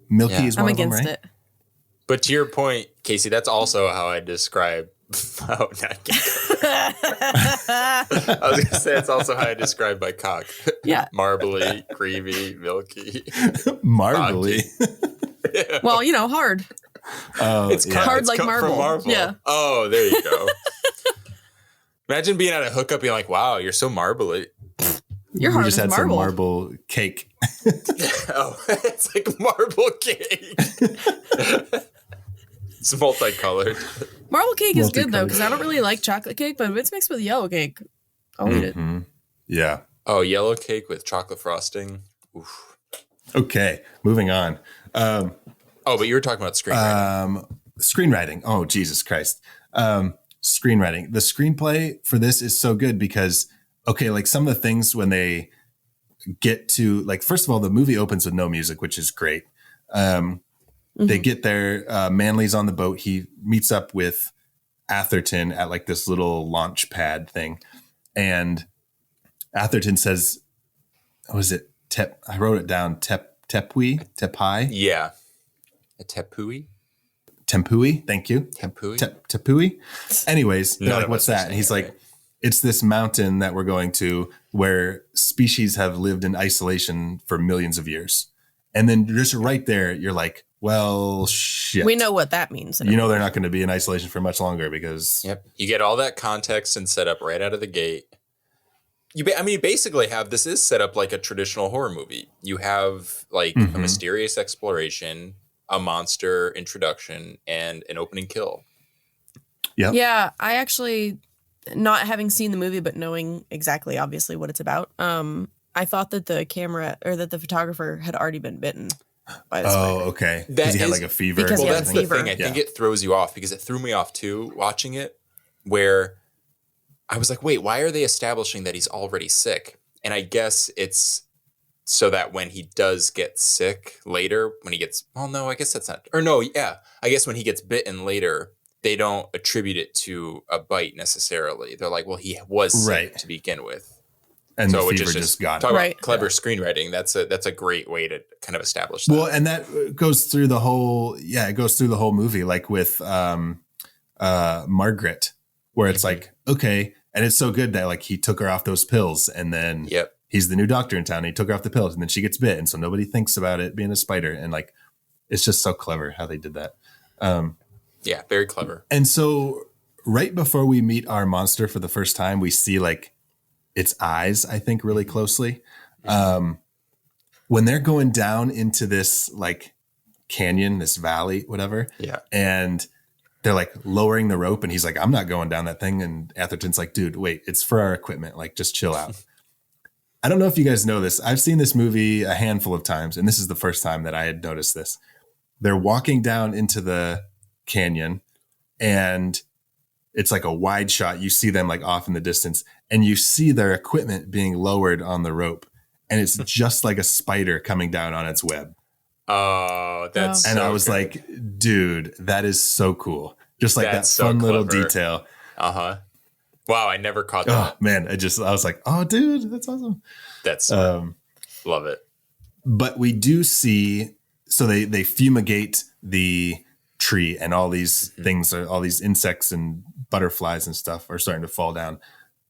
Milky Yeah. is I'm one of them, against right? it. But to your point, Casey, that's also how I describe. Oh, not I was going to say it's also how I describe my cock. Yeah. Marbly, creamy, milky. Marbly. Well, hard. Oh, It's yeah. hard it's like cut from marble. marble. Yeah. Oh, there you go. Imagine being at a hookup being like, wow, you're so marbly. You're We hard just as had some marble. marble cake. Oh, it's like marble cake. It's multicolored. Marble cake is good though, because I don't really like chocolate cake, but if it's mixed with yellow cake, I'll eat it. Mhm. Yeah. Oh, yellow cake with chocolate frosting. Oof. Okay. Moving on. Oh, but you were talking about screenwriting. Screenwriting. Oh, Jesus Christ. Screenwriting. The screenplay for this is so good because, okay, like some of the things when they get to, like, first of all, the movie opens with no music, which is great. They get there. Manly's on the boat. He meets up with Atherton at like this little launch pad thing. And Atherton says, was it I wrote it down. Tepai? Yeah. A tepui? Tempui. Thank you. Tempui? Tepui. Anyways, they're None like, of what's us are that? And saying he's it like, right. it's this mountain that we're going to where species have lived in isolation for millions of years. And then just right there, you're like, well, shit. We know what that means. You know they're not going to be in isolation for much longer because... Yep. You get all that context and set up right out of the gate. You basically have, this is set up like a traditional horror movie. You have like a mysterious exploration, a monster introduction, and an opening kill. Yep. Yeah, I actually, not having seen the movie, but knowing exactly, obviously, what it's about, I thought that the photographer had already been bitten by the spider. Oh, okay. Because he had like a fever. Because he Well, had that's a the fever. thing. I think it throws you off because it threw me off too, watching it, where I was like, wait, why are they establishing that he's already sick? And I guess it's so that when he does get sick later, when he gets, well, no, I guess that's not, or no, yeah. I guess when he gets bitten later, they don't attribute it to a bite necessarily. They're like, well, he was sick to begin with. And so the which fever is just got talk him. about clever screenwriting. That's a great way to kind of establish that. Well, and that goes through the whole, it goes through the whole movie, like with Margaret, where it's like, okay. And it's so good that like he took her off those pills and then he's the new doctor in town. And he took her off the pills and then she gets bit. And so nobody thinks about it being a spider. And like, it's just so clever how they did that. Yeah, very clever. And so right before we meet our monster for the first time, we see like its eyes, I think, really closely. When they're going down into this like canyon, this valley, whatever. Yeah. And they're like lowering the rope and he's like, I'm not going down that thing. And Atherton's like, dude, wait, it's for our equipment. Like, just chill out. I don't know if you guys know this. I've seen this movie a handful of times, and this is the first time that I had noticed this. They're walking down into the canyon and it's like a wide shot. You see them like off in the distance and you see their equipment being lowered on the rope. And it's just like a spider coming down on its web. Oh, that's and so I was good. like, dude, that is so cool. Just like That's that so fun little clever. detail. Uh-huh. Wow, I never caught that. Oh man, I was like, oh dude, that's awesome. That's love it. But we do see, so they fumigate the tree and all these things, all these insects and butterflies and stuff are starting to fall down.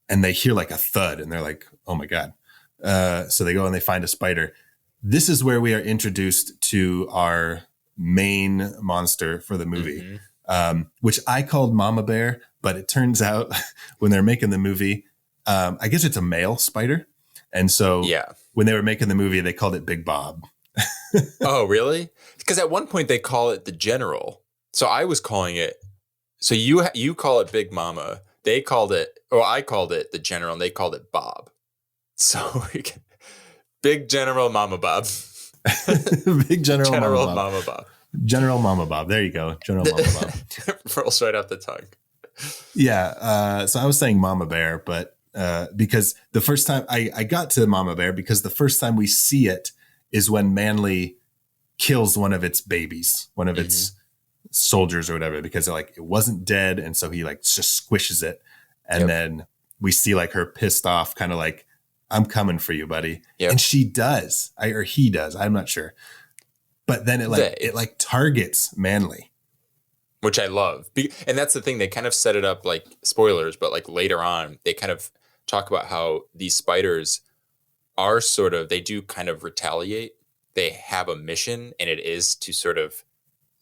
And they hear like a thud and they're like, oh my God. So they go and they find a spider. This is where we are introduced to our main monster for the movie, which I called Mama Bear, but it turns out when they're making the movie, I guess it's a male spider. And so when they were making the movie, they called it Big Bob. Oh, really? Because at one point they call it the General. So I was calling it, so you call it Big Mama. They called it, or I called it the General, and they called it Bob. So we can, Big General Mama Bob. Big General Mama Bob. Mama Bob. General Mama Bob. There you go. General Mama Bob. Rolls right off the tongue. Yeah. So I was saying Mama Bear, but because the first time I got to Mama Bear, because the first time we see it is when Manly kills one of its babies, one of its soldiers or whatever, because it wasn't dead. And so he like just squishes it. And then we see like her pissed off, kind of like, I'm coming for you, buddy. And she does, or he does. I'm not sure. But then it targets Manly, which I love. And that's the thing. They kind of set it up like spoilers, but like later on, they kind of talk about how these spiders are they do kind of retaliate. They have a mission, and it is to sort of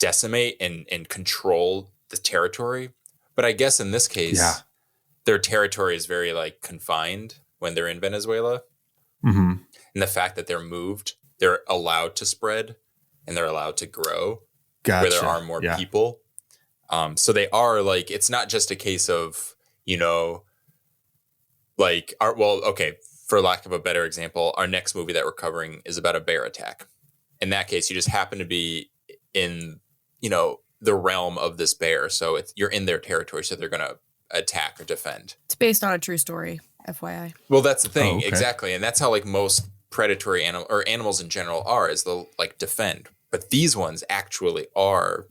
decimate and control the territory. But I guess in this case, their territory is very like confined when they're in Venezuela. And the fact that they're allowed to spread and they're allowed to grow where there are more people. So they are like, it's not just a case of, for lack of a better example, our next movie that we're covering is about a bear attack. In that case, you just happen to be in, the realm of this bear. So you're in their territory. So they're going to attack or defend. It's based on a true story, FYI. Well, that's the thing. Oh, okay. Exactly. And that's how like most predatory animals in general is they'll like defend. But these ones actually are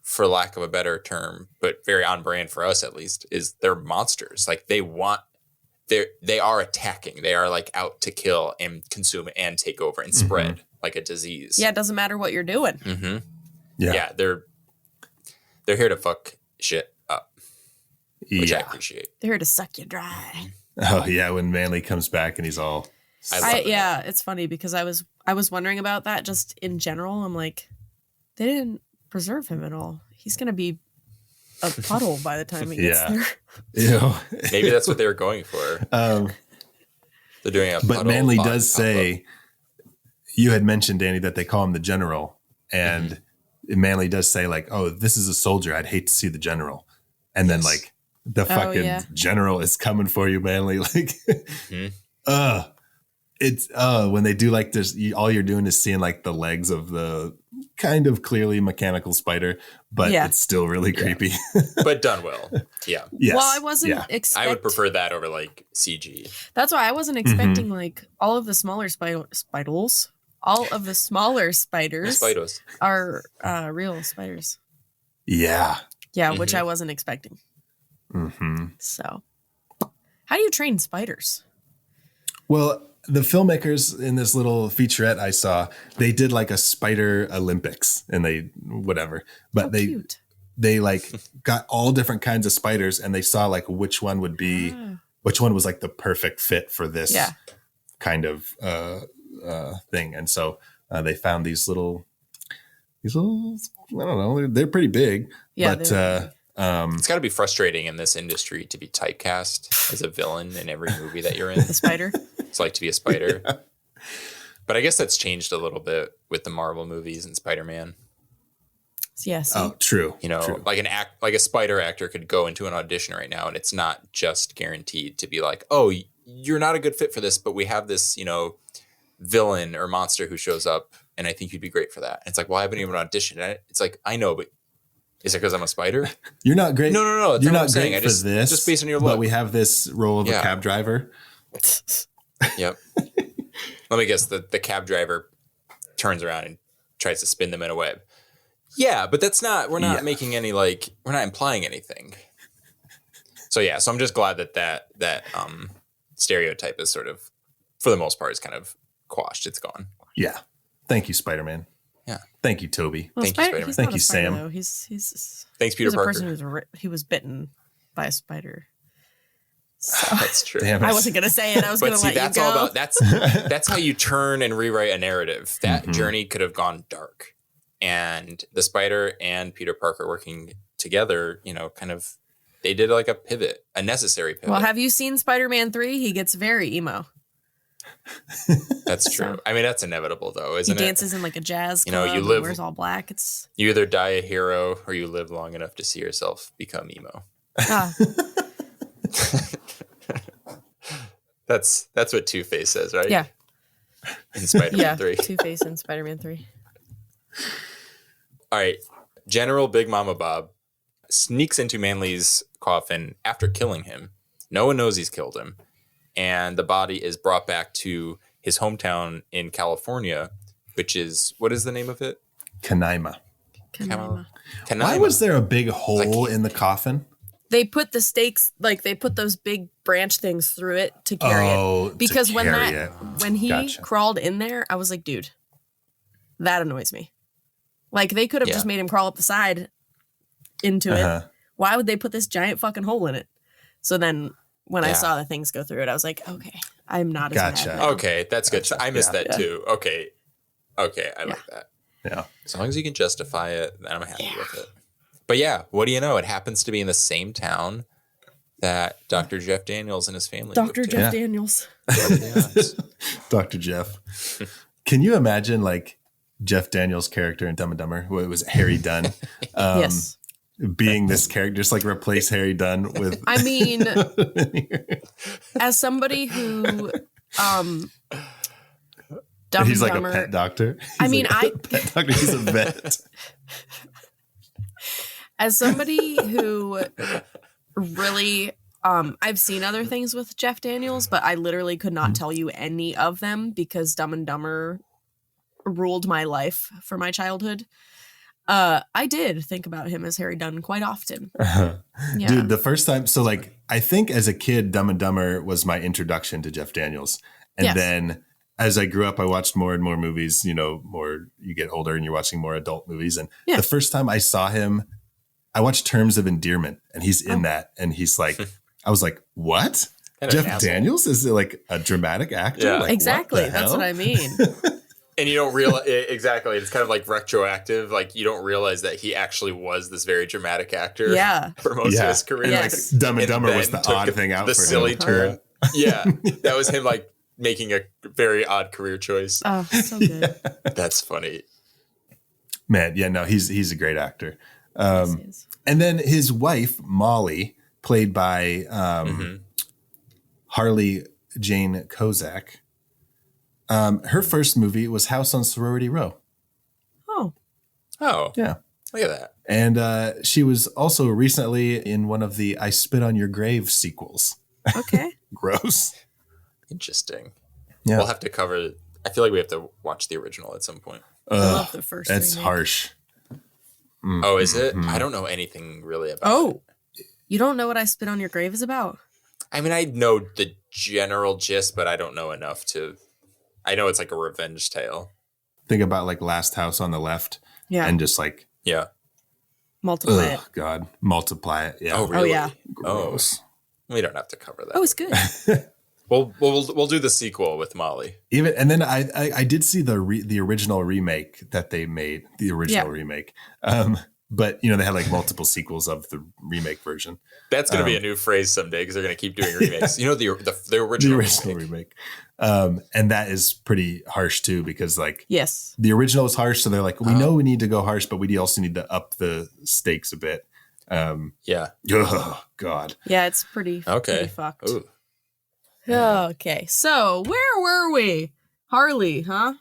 for lack of a better term, but very on brand for us at least, is they're monsters. Like they are attacking. They are like out to kill and consume and take over and spread like a disease. Yeah, it doesn't matter what you're doing. Mm-hmm. Yeah. They're here to fuck shit up, which I appreciate. They're here to suck you dry. Oh yeah, when Manly comes back and he's all. It's funny because I was wondering about that just in general. I'm like, they didn't preserve him at all. He's gonna be a puddle by the time he gets there. Maybe that's what they were going for. They're doing a but Manly does say, you had mentioned, Danny, that they call him the general, and Manly does say like, oh, this is a soldier, I'd hate to see the general. And then like the fucking general is coming for you, Manly. Like it's when they do like this, all you're doing is seeing like the legs of the kind of clearly mechanical spider, but it's still really creepy. But done well. Yeah. Yes. Well, I wasn't I would prefer that over like CG. That's why I wasn't expecting like all of the smaller spiders. All of the smaller spiders are real spiders. Yeah. Yeah, which I wasn't expecting. So, how do you train spiders? Well, the filmmakers in this little featurette I saw, they did like a spider Olympics and they like got all different kinds of spiders and they saw like which one would be, which one was like the perfect fit for this kind of thing. And so they found these little, I don't know, they're pretty big, but it's got to be frustrating in this industry to be typecast as a villain in every movie that you're in. The spider. It's like to be a spider. But I guess that's changed a little bit with the Marvel movies and Spider-Man. Yes. Oh, true. True. Like a spider actor could go into an audition right now and it's not just guaranteed to be like, oh, you're not a good fit for this, but we have this, villain or monster who shows up and I think you'd be great for that. And it's like, well, I haven't even auditioned. It's like, I know, but is it because I'm a spider? You're not great. No. You're not great for this. Just based on your look. But we have this role of a cab driver. Yep. Let me guess. The cab driver turns around and tries to spin them in a web. Yeah, but that's not. We're not making any we're not implying anything. So I'm just glad that stereotype is sort of, for the most part, is kind of quashed. It's gone. Yeah. Thank you, Spider-Man. Yeah. Thank you, Toby. Well, Thank you, Spider-Man. Thank you, Sam. Though. He's Thanks, Peter Parker. a person he was bitten by a spider. So. That's true. Damn it. I wasn't gonna say it. I was gonna let that's you go. all about that's how you turn and rewrite a narrative. That journey could have gone dark, and the spider and Peter Parker working together, kind of, they did like a necessary pivot. Well, have you seen Spider-Man 3? He gets very emo. That's true. I mean, that's inevitable though, isn't it? He dances in like a jazz club. You live, wears all black. You either die a hero or you live long enough to see yourself become emo. That's what Two-Face says, right? Yeah. In Spider-Man 3. Two-Face in Spider-Man 3. All right. General Big Mama Bob sneaks into Manly's coffin after killing him. No one knows he's killed him. And the body is brought back to his hometown in California, which is, what is the name of it? Canaima. Why was there a big hole in the coffin? They put the stakes, like they put those big branch things through it to carry it. Because when he crawled in there, I was like, dude, that annoys me. Like they could have just made him crawl up the side into it. Why would they put this giant fucking hole in it? So then when I saw the things go through it, I was like, okay, I'm not as mad now. Okay, that's good. I missed that too. Okay, I like that. Yeah. As long as you can justify it, then I'm happy with it. But what do you know? It happens to be in the same town that Dr. Jeff Daniels and his family Dr. Jeff Daniels. Dr. Jeff. Can you imagine like Jeff Daniels' character in Dumb and Dumber? It was Harry Dunn. Yes. Being this character, just like replace Harry Dunn with. I mean, as somebody who, Dumb he's and like Dumber, a pet doctor. Pet doctor. He's a vet. As somebody who really, I've seen other things with Jeff Daniels, but I literally could not tell you any of them because Dumb and Dumber ruled my life for my childhood. I did think about him as Harry Dunn quite often. Yeah. Dude, the first time, so like, I think as a kid, Dumb and Dumber was my introduction to Jeff Daniels. And Yes. then as I grew up, I watched more and more movies, more you get older and you're watching more adult movies. And Yeah. the first time I saw him, I watched Terms of Endearment and he's in that. And he's like, I was like, what? Kind of an Jeff asshole. Daniels is like a dramatic actor? Yeah. Like, Exactly. what the That's hell? what I mean. And you don't realize exactly. It's kind of like retroactive. Like you don't realize that he actually was this very dramatic actor. Yeah. For most of his career. And Yes. like, Dumb and Dumber then was the took odd thing out the for silly him. turn. Yeah. That was him like making a very odd career choice. Oh, so good. That's funny. Man, yeah, no, he's a great actor. Yes, he is. And then his wife, Molly, played by Harley Jane Kozak. Her first movie was House on Sorority Row. Oh, Oh, Yeah. look at that. And she was also recently in one of the I Spit on Your Grave sequels. okay. Gross. Interesting. Yeah. We'll have to cover. I feel like we have to watch the original at some point. I love the first That's remake. harsh. Oh, is it? I don't know anything really about it. Oh, you don't know what I Spit on Your Grave is about? I mean, I know the general gist, but I don't know enough to. I know it's like a revenge tale. Think about like Last House on the Left Yeah. and just like, Yeah. Multiply it. oh God, multiply it. Yeah. Oh, really? yeah. Gross. We don't have to cover that. Oh, it's good. We'll do the sequel with Molly. Even and then I did see the original remake that they made, the original Yeah. remake. But they had like multiple sequels of the remake version. That's going to be a new phrase someday because they're going to keep doing remakes. The original, The original remake. And that is pretty harsh too, because like Yes. the original is harsh. So they're like, we know we need to go harsh, but we also need to up the stakes a bit. Yeah. Oh God. Yeah, it's pretty Okay. fucked. Ooh. Okay, so where were we? Harley, huh?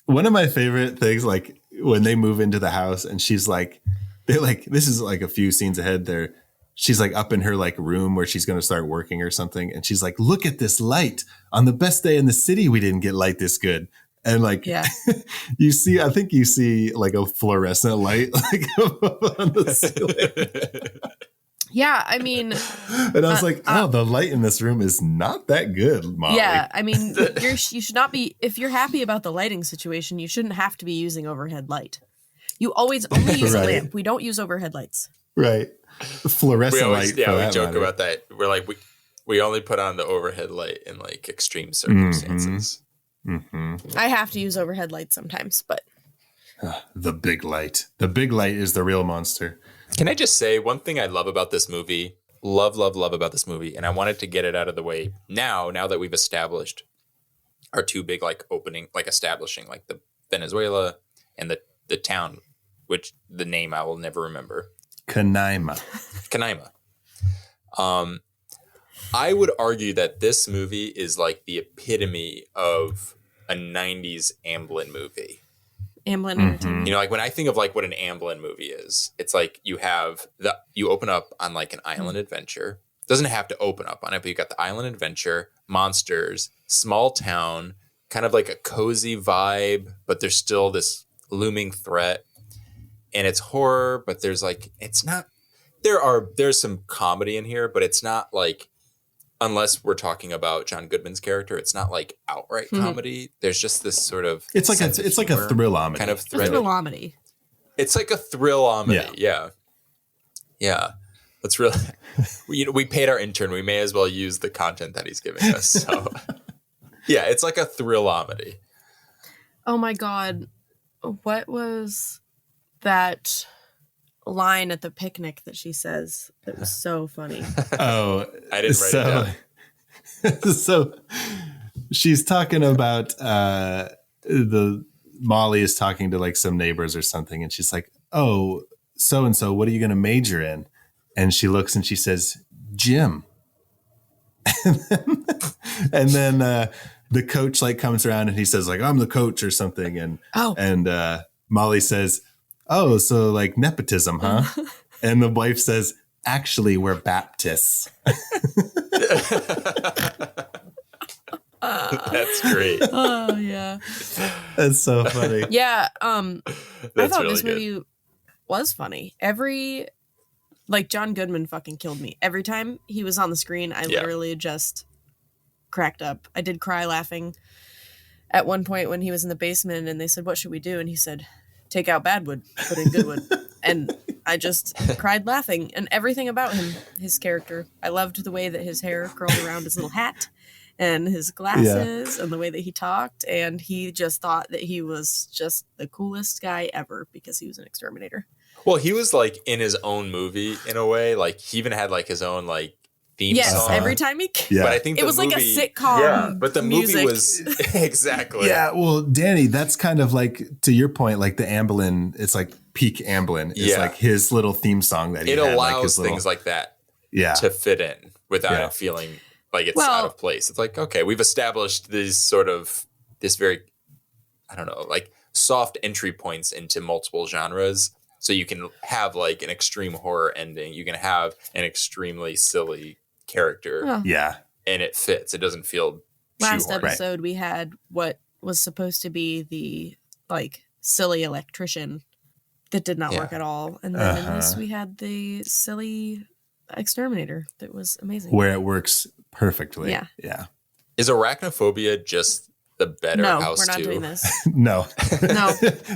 One of my favorite things, like when they move into the house and she's like, this is like a few scenes ahead there. She's like up in her like room where she's going to start working or something. And she's like, look at this light. On the best day in the city, we didn't get light this good. And like, Yeah. I think you see like a fluorescent light like on the ceiling. Yeah, I mean, And I was like, oh, the light in this room is not that good, Molly. yeah, I mean, you should not be, if you're happy about the lighting situation, you shouldn't have to be using overhead light. You always only use a Right. lamp. We don't use overhead lights. Right. Fluorescent light. We joke about that. We're like, we only put on the overhead light in like extreme circumstances. I have to use overhead lights sometimes, but The big light. The big light is the real monster. Can I just say one thing I love about this movie? Love about this movie. And I wanted to get it out of the way now that we've established our two big like opening, like establishing like the Venezuela and the town, which the name I will never remember. Canaima. I would argue that this movie is like the epitome of a 90s Amblin movie. Amblin Entertainment. Like when I think of like what an Amblin movie is, it's like you open up on like an island adventure. Doesn't have to open up on it, but you got the island adventure, monsters, small town, kind of like a cozy vibe, but there's still this looming threat. And it's horror, but there's like, it's not, there's some comedy in here, but it's not like, unless we're talking about John Goodman's character, it's not like outright comedy. There's just this sort of It's like sense of a humor thrill-omedy. kind of It's a thread. thrillomedy. It's like a thrill-omedy. Yeah. Let's really, we paid our intern. We may as well use the content that he's giving us. So yeah, it's like a thrill-omedy. Oh my God. What was that line at the picnic that she says that was so funny? Oh, I didn't write it down. So she's talking about the Molly is talking to like some neighbors or something, and she's like, "Oh, so and so, what are you going to major in?" And she looks and she says, "Gym." And then the coach like comes around and he says like, "I'm the coach" or something, and Molly says, "Oh, so like nepotism, huh?" And the wife says, "Actually, we're Baptists." That's great. Oh yeah. That's so funny. Yeah. I That's thought really this good. movie was funny. John Goodman fucking killed me. Every time he was on the screen, I literally just cracked up. I did cry laughing at one point when he was in the basement and they said, "What should we do?" And he said, "Take out bad wood, put in good wood." And I just cried laughing. And everything about him, his character, I loved the way that his hair curled around his little hat and his glasses and the way that he talked. And he just thought that he was just the coolest guy ever because he was an exterminator. Well, he was like in his own movie in a way. Like he even had like his own like theme song. Every time he But I think it was movie, like a sitcom. Yeah, but the music. movie was exactly. Yeah, well, Danny, that's kind of like, to your point, like the Amblin, it's like peak Amblin is like his little theme song that he had. It allows like his things like that to fit in without it feeling like it's out of place. It's like, okay, we've established this very, I don't know, like soft entry points into multiple genres. So you can have like an extreme horror ending. You can have an extremely silly character. Oh. Yeah. And it fits. It doesn't feel Last shoehorned. episode, we had what was supposed to be the like silly electrician that did not work at all. And then in this, we had the silly exterminator that was amazing. Where it works perfectly. Yeah. Yeah. Is Arachnophobia just the better House 2? No, we're not doing this. No.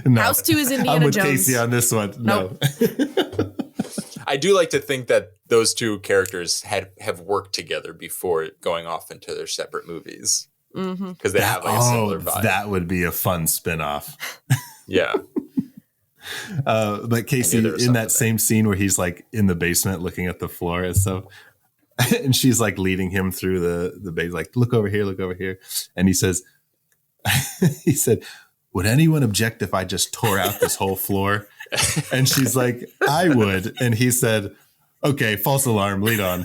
No. House 2 is Indiana I'm with Jones. Casey on this one. Nope. No. I do like to think that those two characters have worked together before going off into their separate movies. Because they have like a similar vibe. That would be a fun spinoff. Yeah. But Casey, in that same scene where he's like in the basement looking at the floor and stuff, and she's like leading him through the base, like, look over here. And he says, he said, "Would anyone object if I just tore out this whole floor?" And she's like, "I would." And he said, "Okay, false alarm, lead on."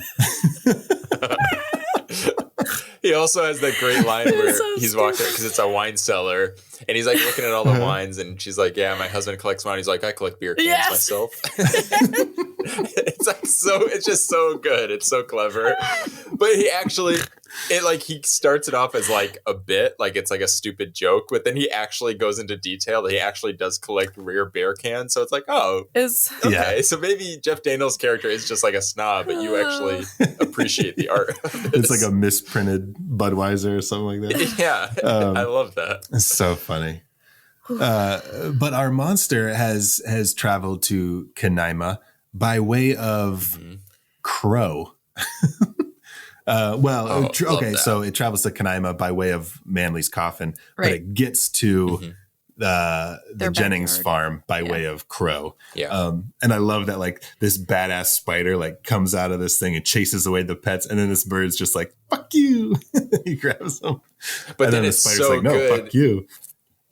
He also has that great line where he's walking because it's a wine cellar and he's like looking at all the wines and she's like, "Yeah, my husband collects wine." He's like, "I collect beer cans myself." It's like it's just so good. It's so clever. But he starts it off as like a bit, like it's like a stupid joke, but then he actually goes into detail. He actually does collect rare beer cans. So it's like, okay. So maybe Jeff Daniels' character is just like a snob, but you actually appreciate the art of It's like a misprinted Budweiser or something like that. Yeah. I love that. It's so funny. But our monster has traveled to Canaima by way of Crow. So it travels to Canaima by way of Manly's coffin, but it gets to the Jennings farm by way of Crow. Yeah. And I love that like this badass spider like comes out of this thing and chases away the pets, and then this bird's just like, "Fuck you." He grabs them. But then the it's spider's so like, "No, good. fuck you."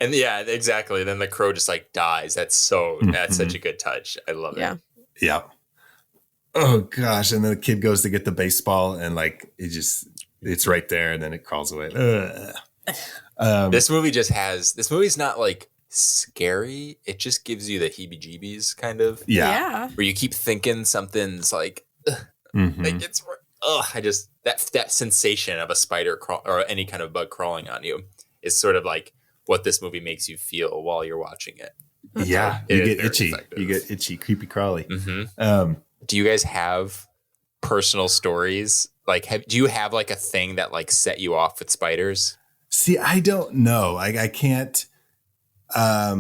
And yeah, exactly. Then the crow just like dies. That's such a good touch. I love it. Yeah. Oh gosh. And then the kid goes to get the baseball and like it's right there and then it crawls away. This movie's not like scary. It just gives you the heebie-jeebies kind of. Yeah. Where you keep thinking something's like, like it's, that sensation of a spider or any kind of bug crawling on you is sort of like what this movie makes you feel while you're watching it. Yeah. You get itchy. Effective. You get itchy, creepy crawly. Do you guys have personal stories? Like, do you have like a thing that like set you off with spiders? See, I don't know. I can't, I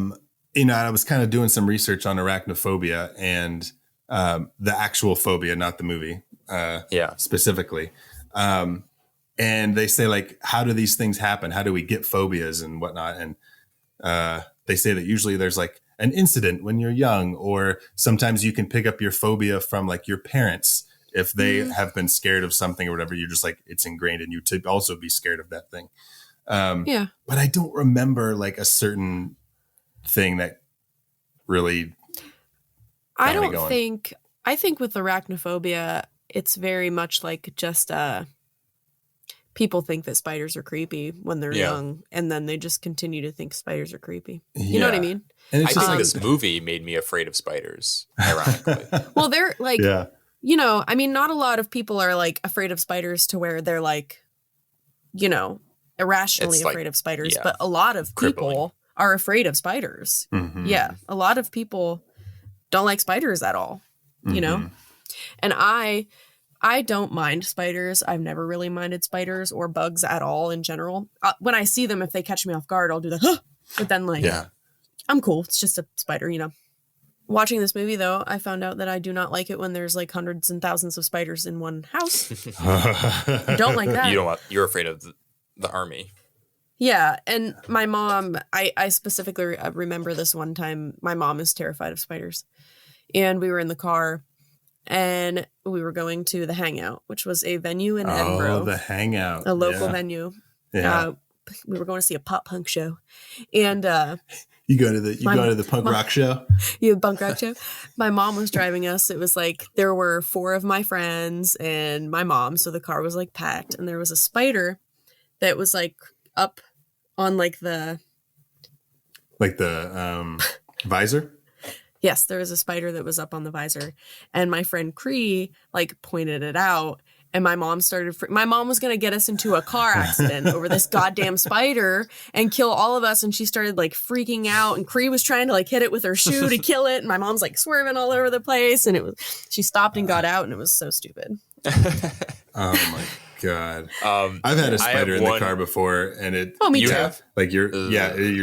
was kind of doing some research on arachnophobia and the actual phobia, not the movie specifically. And they say like, how do these things happen? How do we get phobias and whatnot? And they say that usually there's like an incident when you're young, or sometimes you can pick up your phobia from like your parents. If they have been scared of something or whatever, you're just like, it's ingrained in you to also be scared of that thing. But I don't remember like a certain thing that really. I think with arachnophobia, it's very much like just people think that spiders are creepy when they're young, and then they just continue to think spiders are creepy. You know what I mean? And I think this movie made me afraid of spiders, ironically. Well, they're like, I mean, not a lot of people are like afraid of spiders to where they're like, irrationally afraid of spiders, but a lot of people are afraid of spiders. Yeah. A lot of people don't like spiders at all, you know? And I don't mind spiders. I've never really minded spiders or bugs at all in general. When I see them, if they catch me off guard, I'll do the, huh! But then like, I'm cool. It's just a spider, you know? Watching this movie, though, I found out that I do not like it when there's like hundreds and thousands of spiders in one house. I don't like that. You're afraid of the army. Yeah, and my mom, I specifically remember this one time. My mom is terrified of spiders. And we were in the car, and we were going to the Hangout, which was a venue in Edinburgh. Oh, the Hangout. A local venue. Yeah. We were going to see a pop punk show. And you go to the punk rock show? Yeah, punk rock show. My mom was driving us. It was like there were 4 of my friends and my mom, so the car was like packed, and there was a spider that was like up on like the visor. Yes, there was a spider that was up on the visor, and my friend Cree like pointed it out, and my mom my mom was going to get us into a car accident over this goddamn spider and kill all of us, and she started like freaking out, and Cree was trying to like hit it with her shoe to kill it, and my mom's like swerving all over the place, and she stopped and got out, and it was so stupid. Oh my God. I've had a spider in the car before, and it. Oh, me too. Have? Like you're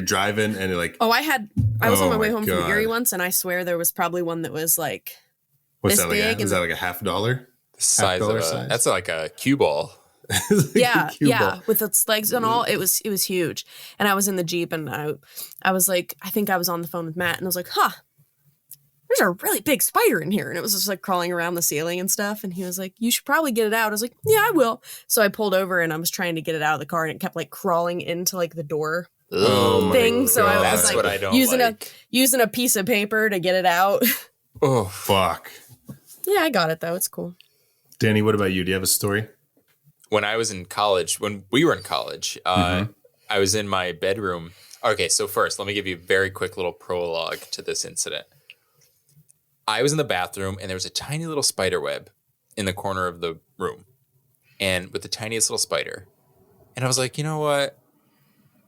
driving, and it like. Oh, I was on my way home from Erie once, and I swear there was probably one that was like. What's this that like? big? Is that like a $50? Size of size? that's like a cue ball. Yeah, with its legs and all. It was huge, and I was in the Jeep, and I was like, I think I was on the phone with Matt, and I was like, huh. There's a really big spider in here. And it was just like crawling around the ceiling and stuff. And he was like, you should probably get it out. I was like, yeah, I will. So I pulled over and I was trying to get it out of the car, and it kept like crawling into like the door thing. So I was like, what I don't using a piece of paper to get it out. Oh, fuck. Yeah, I got it though. It's cool. Danny, what about you? Do you have a story? When we were in college, I was in my bedroom. Okay, so first, let me give you a very quick little prologue to this incident. I was in the bathroom, and there was a tiny little spider web in the corner of the room, and with the tiniest little spider. And I was like, you know what?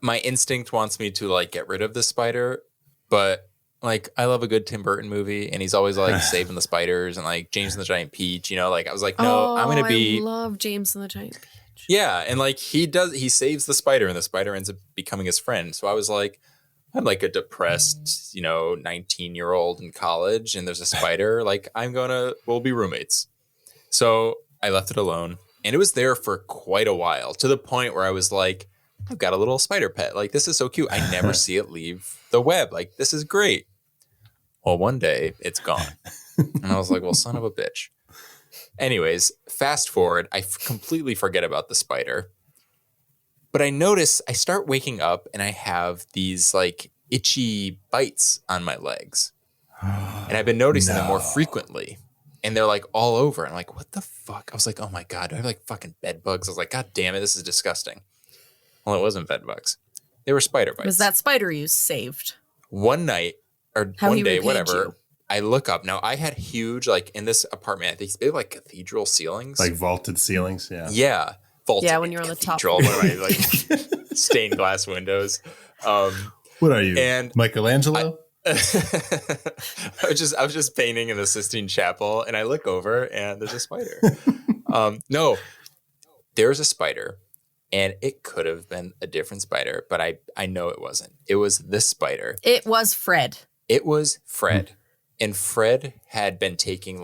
My instinct wants me to like get rid of this spider, but like I love a good Tim Burton movie, and he's always like saving the spiders and like James and the Giant Peach. You know, like I was like, no, I'm gonna be. I love James and the Giant Peach. Yeah, and like he saves the spider, and the spider ends up becoming his friend. So I was like. I'm like a depressed, 19-year-old in college, and there's a spider. Like, we'll be roommates. So I left it alone, and it was there for quite a while, to the point where I was like, I've got a little spider pet. Like, this is so cute. I never see it leave the web. Like, this is great. Well, one day it's gone. And I was like, well, son of a bitch. Anyways, fast forward, I completely forget about the spider. But I start waking up, and I have these like itchy bites on my legs. And I've been noticing them more frequently. And they're like all over. And I'm like, what the fuck? I was like, oh my God, do I have like fucking bed bugs? I was like, God damn it, this is disgusting. Well, it wasn't bed bugs. They were spider bites. Was that spider you saved? One night or one day, whatever, I look up. Now, I had huge, like in this apartment, I think they have like cathedral ceilings. Like vaulted ceilings, yeah. Yeah. Vaulted when you're on the top. What am I, like stained glass windows. What are you, and Michelangelo? I was just painting in the Sistine Chapel, and I look over, and there's a spider. No, there's a spider, and it could have been a different spider, but I know it wasn't. It was this spider. It was Fred. It was Fred, and Fred had been drinking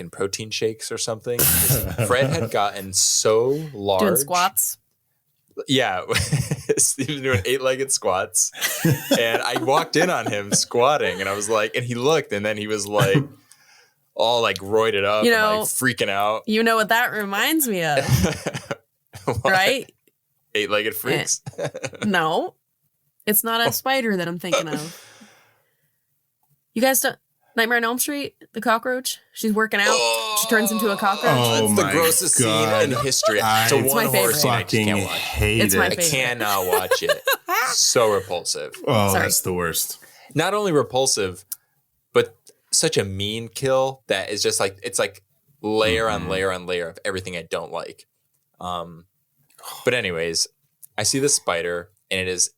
protein shakes or something. Fred had gotten so large. Doing squats. Yeah. He was doing 8-legged squats. And I walked in on him squatting, and I was like, and he looked, and then he was like all like roided up and like freaking out. You know what that reminds me of? Right? 8-legged freaks. No. It's not a spider that I'm thinking of. You guys don't Nightmare on Elm Street, the cockroach. She's working out. She turns into a cockroach. Oh, it's the grossest scene in history. It's a one-horse scene I just can't watch. It's my favorite. I cannot watch it. So repulsive. Oh, that's the worst. Not only repulsive, but such a mean kill that is just like, it's like layer on layer on layer of everything I don't like. But anyways, I see the spider, and it is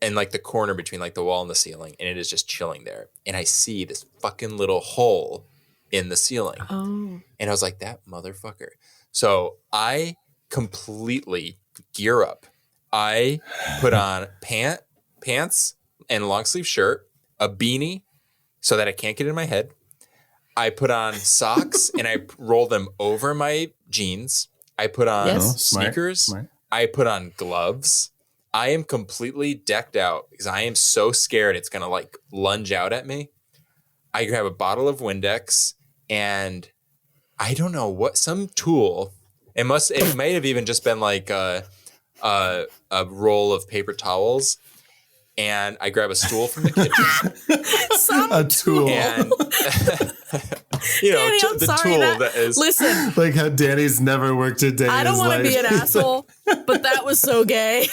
in like the corner between like the wall and the ceiling, and it is just chilling there. And I see this fucking little hole in the ceiling. Oh. And I was like, that motherfucker. So I completely gear up. I put on pants and long sleeve shirt, a beanie so that I can't get in my head. I put on socks and I roll them over my jeans. I put on sneakers. Smart. I put on gloves. I am completely decked out because I am so scared it's going to like lunge out at me. I grab a bottle of Windex and I don't know what, some tool. It may have even just been like a roll of paper towels. And I grab a stool from the kitchen. A tool. And, you know, Danny, I'm the sorry tool that is. Listen, Like how Danny's never worked a day in I don't his want to be life. an asshole, but that was so gay.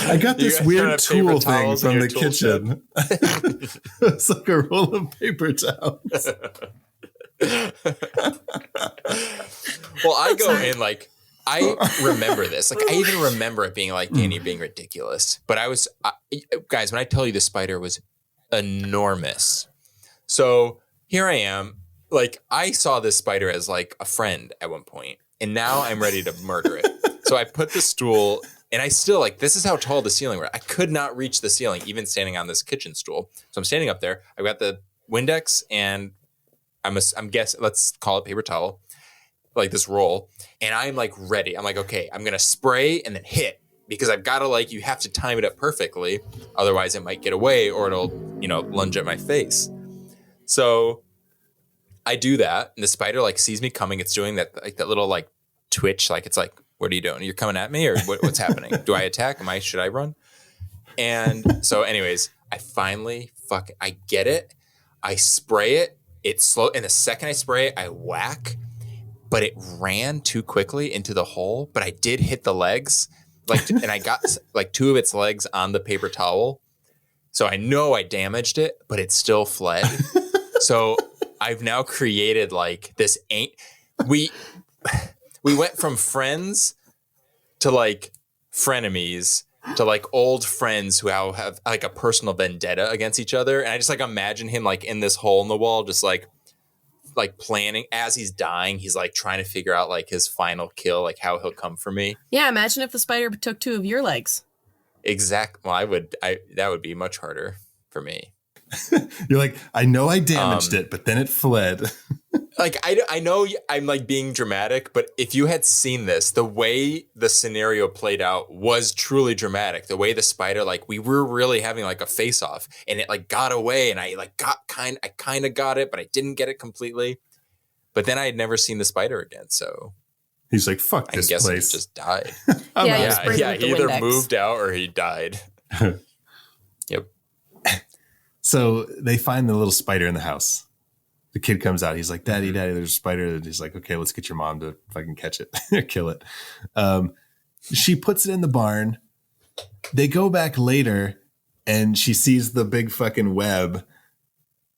I got this You guys don't weird have tool paper thing towels in from your the tool kitchen. It's like a roll of paper towels. Well, I go in like, I remember this. Like, I even remember it being like, Danny, being ridiculous. But guys, when I tell you the spider was enormous. So here I am. Like, I saw this spider as like a friend at one point, and now I'm ready to murder it. So I put the stool, and I still like, this is how tall the ceiling was. I could not reach the ceiling, even standing on this kitchen stool. So I'm standing up there. I've got the Windex, and I'm guessing, let's call it paper towel, like this roll. And I'm like ready. I'm like, okay, I'm going to spray and then hit, because I've got to like, you have to time it up perfectly. Otherwise it might get away or it'll, you know, lunge at my face. So I do that. And the spider like sees me coming. It's doing that, like that little like twitch. Like, it's like, what are you doing? You're coming at me, or what's happening? Do I attack? Should I run? And so anyways, I finally I get it. I spray it. It's slow. And the second I spray it, I whack. But it ran too quickly into the hole. But I did hit the legs, like, and I got like two of its legs on the paper towel. So I know I damaged it, but it still fled. So I've now created like this. We went from friends to like frenemies to like old friends who now have like a personal vendetta against each other. And I just like imagine him like in this hole in the wall, just like planning as he's dying. He's like trying to figure out like his final kill, like how he'll come for me. Yeah, imagine if the spider took two of your legs. Exactly. Well, that would be much harder for me. You're like, I know I damaged it, but then it fled. Like, I know I'm like being dramatic, but if you had seen this, the way the scenario played out was truly dramatic. The way the spider, like, we were really having like a face off, and it like got away, and I like I kind of got it, but I didn't get it completely. But then I had never seen the spider again. So He's like, fuck this guessing place. he just died. Yeah, He either moved out or he died. Yep. So they find the little spider in the house. The kid comes out. He's like, Daddy, there's a spider. And he's like, okay, let's get your mom to fucking catch it or kill it. She puts it in the barn. They go back later and she sees the big fucking web.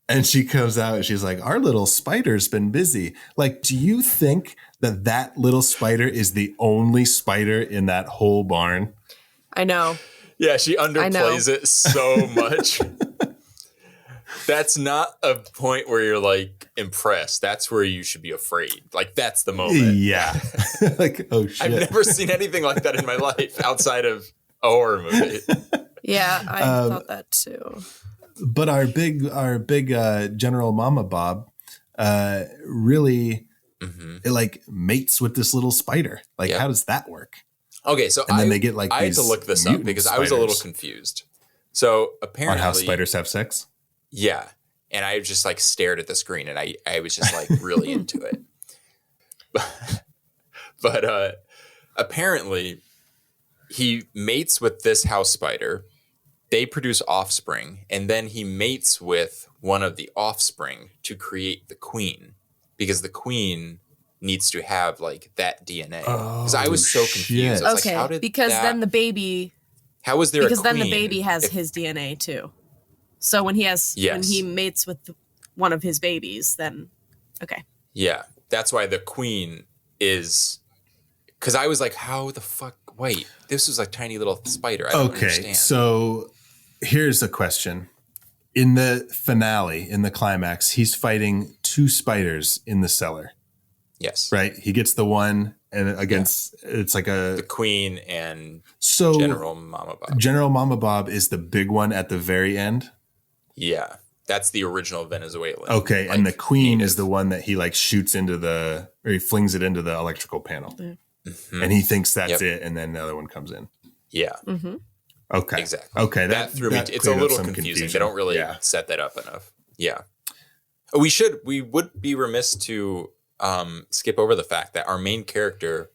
And she comes out and she's like, our little spider's been busy. Like, do you think that little spider is the only spider in that whole barn? I know. Yeah, she underplays it so much. That's not a point where you're like impressed. That's where you should be afraid. Like, that's the moment. Yeah. Like, oh shit. I've never seen anything like that in my life outside of a horror movie. Yeah, I thought that too. But our big General Mama Bob really it like mates with this little spider. Like, how does that work? Okay, so and then they get like I had to look this up because I was a little confused. So apparently, on how spiders have sex. Yeah, and I just like stared at the screen, and I was just like really into it. But apparently, he mates with this house spider. They produce offspring, and then he mates with one of the offspring to create the queen, because the queen needs to have like that DNA. Because I was so confused. I was okay, like, how did because then the baby. How was there? Because a queen then the baby has his DNA too. So when he mates with one of his babies, then okay. Yeah, that's why the queen is Because I was like, how the fuck? Wait, this was a tiny little spider. I don't understand. So here's a question. In the finale, in the climax, he's fighting 2 spiders in the cellar. Yes. Right? He gets the one and against, it's like the queen and so General Mama Bob. General Mama Bob is the big one at the very end. Yeah. That's the original Venezuelan. Okay. Like, and the queen native. is the one that he like shoots or he flings it into the electrical panel. Mm-hmm. And he thinks that's it. And then the other one comes in. Yeah. Mm-hmm. Okay. Exactly. Okay. That threw me. It's a little confusing. They don't really set that up enough. Yeah. We would be remiss to skip over the fact that our main character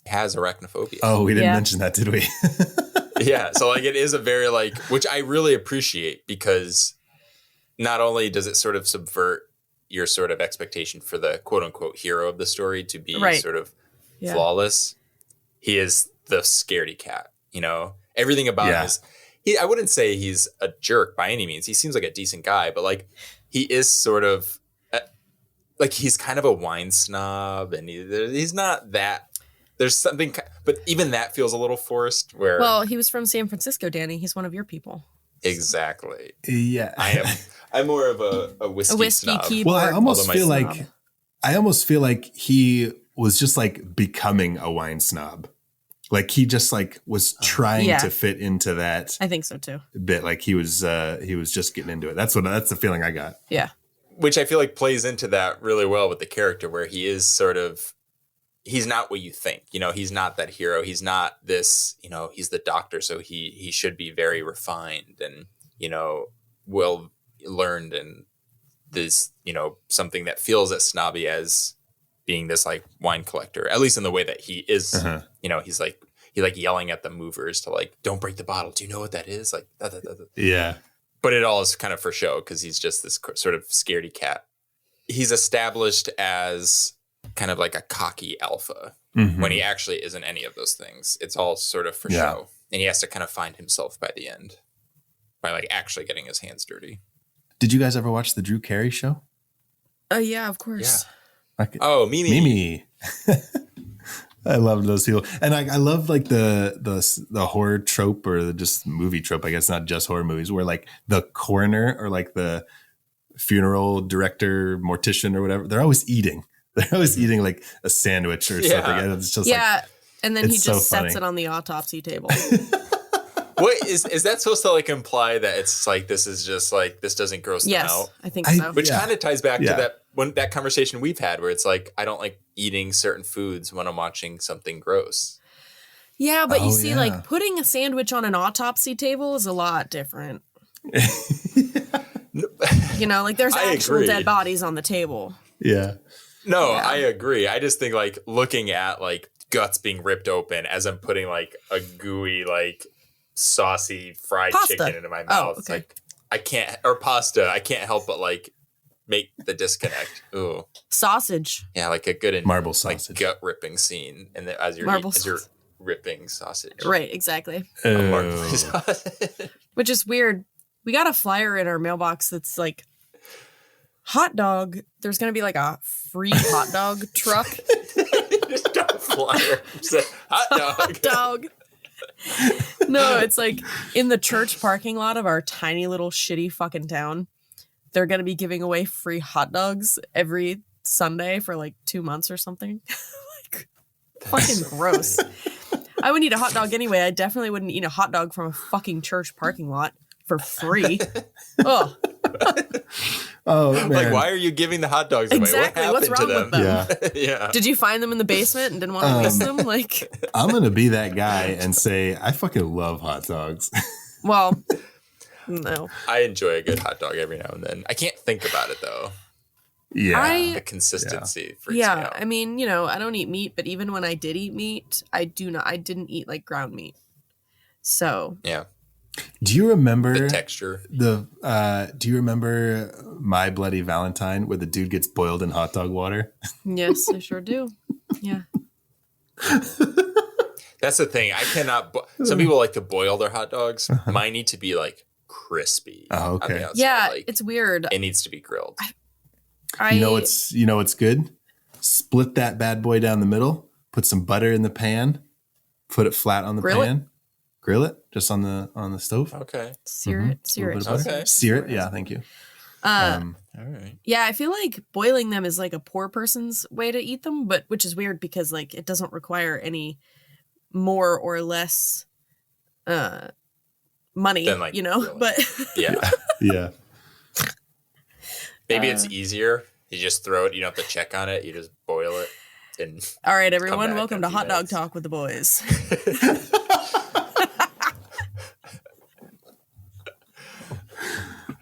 has arachnophobia. Oh, we didn't mention that, did we? Yeah. So like it is a very like, which I really appreciate because not only does it sort of subvert your sort of expectation for the quote unquote hero of the story to be sort of flawless, he is the scaredy cat, you know? Everything about him is, I wouldn't say he's a jerk by any means. He seems like a decent guy, but like he is sort of like he's kind of a wine snob and he's not that. There's something, but even that feels a little forced where. Well, he was from San Francisco, Danny. He's one of your people. Exactly. Yeah. I'm more of a whiskey snob. keyboard. Well, I almost feel like he was just like becoming a wine snob. Like he just like was trying to fit into that. I think so too. Bit like he was just getting into it. That's the feeling I got. Yeah. Which I feel like plays into that really well with the character where he is sort of, he's not what you think, you know, he's not that hero. He's not this, you know, he's the doctor. So he should be very refined and, you know, well learned and this, you know, something that feels as snobby as being this like wine collector, at least in the way that he is, you know, he like yelling at the movers to like, don't break the bottle. Do you know what that is? Like, Yeah. But it all is kind of for show because he's just this sort of scaredy cat. He's established as kind of like a cocky alpha when he actually isn't any of those things. It's all sort of for show. And he has to kind of find himself by the end by like actually getting his hands dirty. Did you guys ever watch the Drew Carey show? Yeah, of course. Yeah. Oh, Mimi. I love those people. And I love like the horror trope or the just movie trope. I guess not just horror movies where like the coroner or like the funeral director, mortician or whatever, they're always eating. They're always eating like a sandwich or something. And it's just and then he just sets it on the autopsy table. What is that supposed to like imply that it's like this is just like this doesn't gross them out? Yes, I think so. Which kind of ties back to that conversation we've had where it's like I don't like eating certain foods when I'm watching something gross. Yeah, but you see, like putting a sandwich on an autopsy table is a lot different. You know, like there's actual dead bodies on the table. Yeah. No, I agree. I just think like looking at like guts being ripped open as I'm putting like a gooey like saucy fried chicken into my mouth. Okay. Like I can't, or pasta. I can't help but like make the disconnect. Ooh, sausage. Yeah, like a good marble sausage, like gut ripping scene, and then as you're ripping sausage. Right, exactly. Sausage. Which is weird. We got a flyer in our mailbox that's like hot dog. There's gonna be like a free hot dog truck. Just got a flyer. Hot dog. Hot dog. No, it's like in the church parking lot of our tiny little shitty fucking town. They're going to be giving away free hot dogs every Sunday for like 2 months or something. Like, fucking gross. I would eat a hot dog anyway. I definitely wouldn't eat a hot dog from a fucking church parking lot for free. Oh. Oh, man. Like, why are you giving the hot dogs away? Exactly. What What's wrong with them? Yeah. Yeah. Did you find them in the basement and didn't want to waste them? Like, I'm going to be that guy and say, I fucking love hot dogs. Well, no. I enjoy a good hot dog every now and then. I can't think about it though. Yeah. The consistency freaks me out. I mean, you know, I don't eat meat, but even when I did eat meat, I didn't eat like ground meat. So, yeah. Do you remember the texture? Do you remember My Bloody Valentine where the dude gets boiled in hot dog water? Yes, I sure do. Yeah. That's the thing. I cannot. Some people like to boil their hot dogs. Mine need to be like crispy. Oh, okay. On the outside. Yeah, like, it's weird. It needs to be grilled. You know what's good? Split that bad boy down the middle. put some butter in the pan, put it flat on the pan, grill it just on the stove. Okay. Sear it. Sear it. Okay. Sear it. Yeah, thank you. All right. Yeah, I feel like boiling them is like a poor person's way to eat them, but which is weird because like it doesn't require any more or less money, Then, like, grilling. but Yeah. Yeah. Maybe it's easier. You just throw it. You don't have to check on it. You just boil it. And all right, come everyone, back welcome in to a few Hot Dog minutes. Talk with the boys.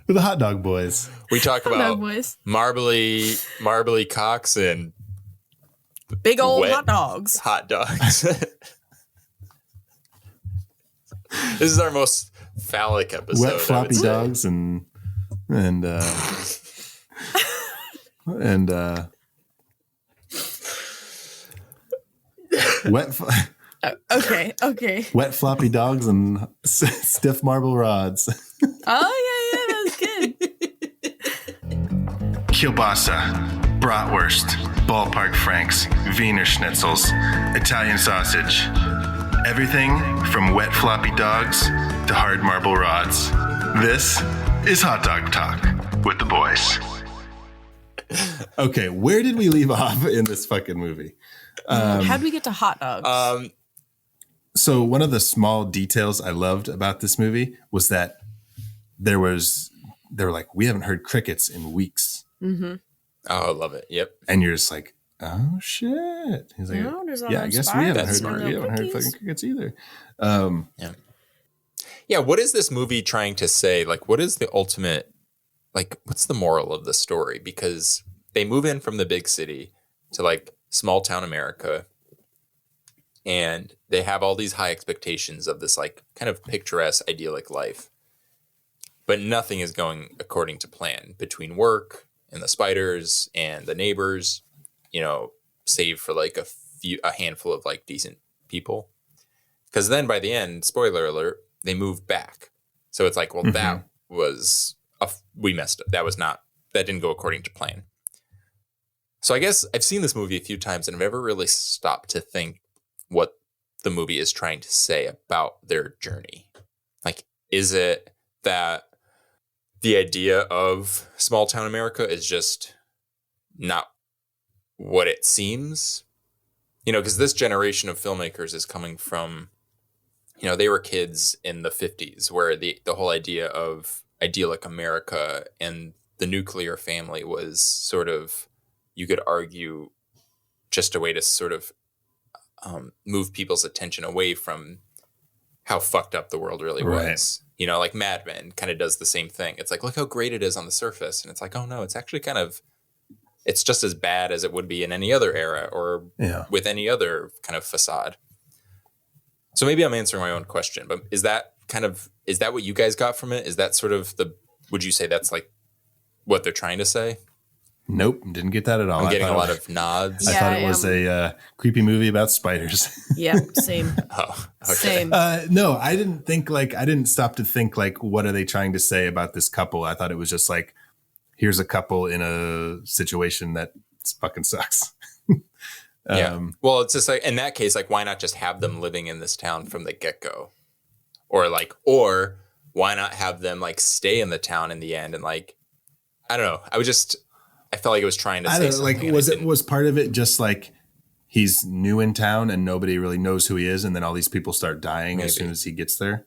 The hot dog boys. We talk Hot about dog boys. marbly cocks and Big old wet hot dogs. hot dogs. This is our most phallic episode. Wet I would floppy say. dogs and wet Okay. wet floppy dogs and stiff marble rods. Oh yeah, that's good. Kielbasa, bratwurst, ballpark franks, Wiener schnitzels, Italian sausage. Everything from wet floppy dogs to hard marble rods. This is Hot Dog Talk with the boys. Okay, where did we leave off in this fucking movie? How'd we get to hot dogs? So one of the small details I loved about this movie was that they were like, we haven't heard crickets in weeks. Mm-hmm. Oh, I love it. Yep. And you're just like, oh shit. He's like, No, there's yeah, I guess we haven't heard cookies. fucking crickets either. Yeah. What is this movie trying to say? Like, what is the ultimate, like, what's the moral of the story? Because they move in from the big city to like small town America, and they have all these high expectations of this like kind of picturesque, idyllic life. But nothing is going according to plan between work and the spiders and the neighbors, save for like a handful of like decent people. Because then by the end, spoiler alert, they move back. So it's like, well, that was, we messed up. That didn't go according to plan. So I guess I've seen this movie a few times and I've never really stopped to think what the movie is trying to say about their journey. Like, is it that the idea of small town America is just not what it seems? Because this generation of filmmakers is coming from, they were kids in the 50s where the whole idea of idyllic America and the nuclear family was sort of, you could argue, just a way to sort of move people's attention away from how fucked up the world really was. Like Mad Men kind of does the same thing. It's like, look how great it is on the surface. And it's like, oh no, it's actually it's just as bad as it would be in any other era or with any other kind of facade. So maybe I'm answering my own question, but is that what you guys got from it? Is that sort of would you say that's like what they're trying to say? Nope, didn't get that at all. I'm getting a lot of nods. I thought it was a creepy movie about spiders. Yeah, same. Oh, okay. Same. No, I didn't stop to think like, what are they trying to say about this couple? I thought it was just like, here's a couple in a situation that fucking sucks. Yeah. Well, it's just like, in that case, like, why not just have them living in this town from the get-go? Or why not have them like stay in the town in the end? And like, I don't know. I felt like it was trying to say something. Like, was part of it just like he's new in town and nobody really knows who he is, and then all these people start dying as soon as he gets there?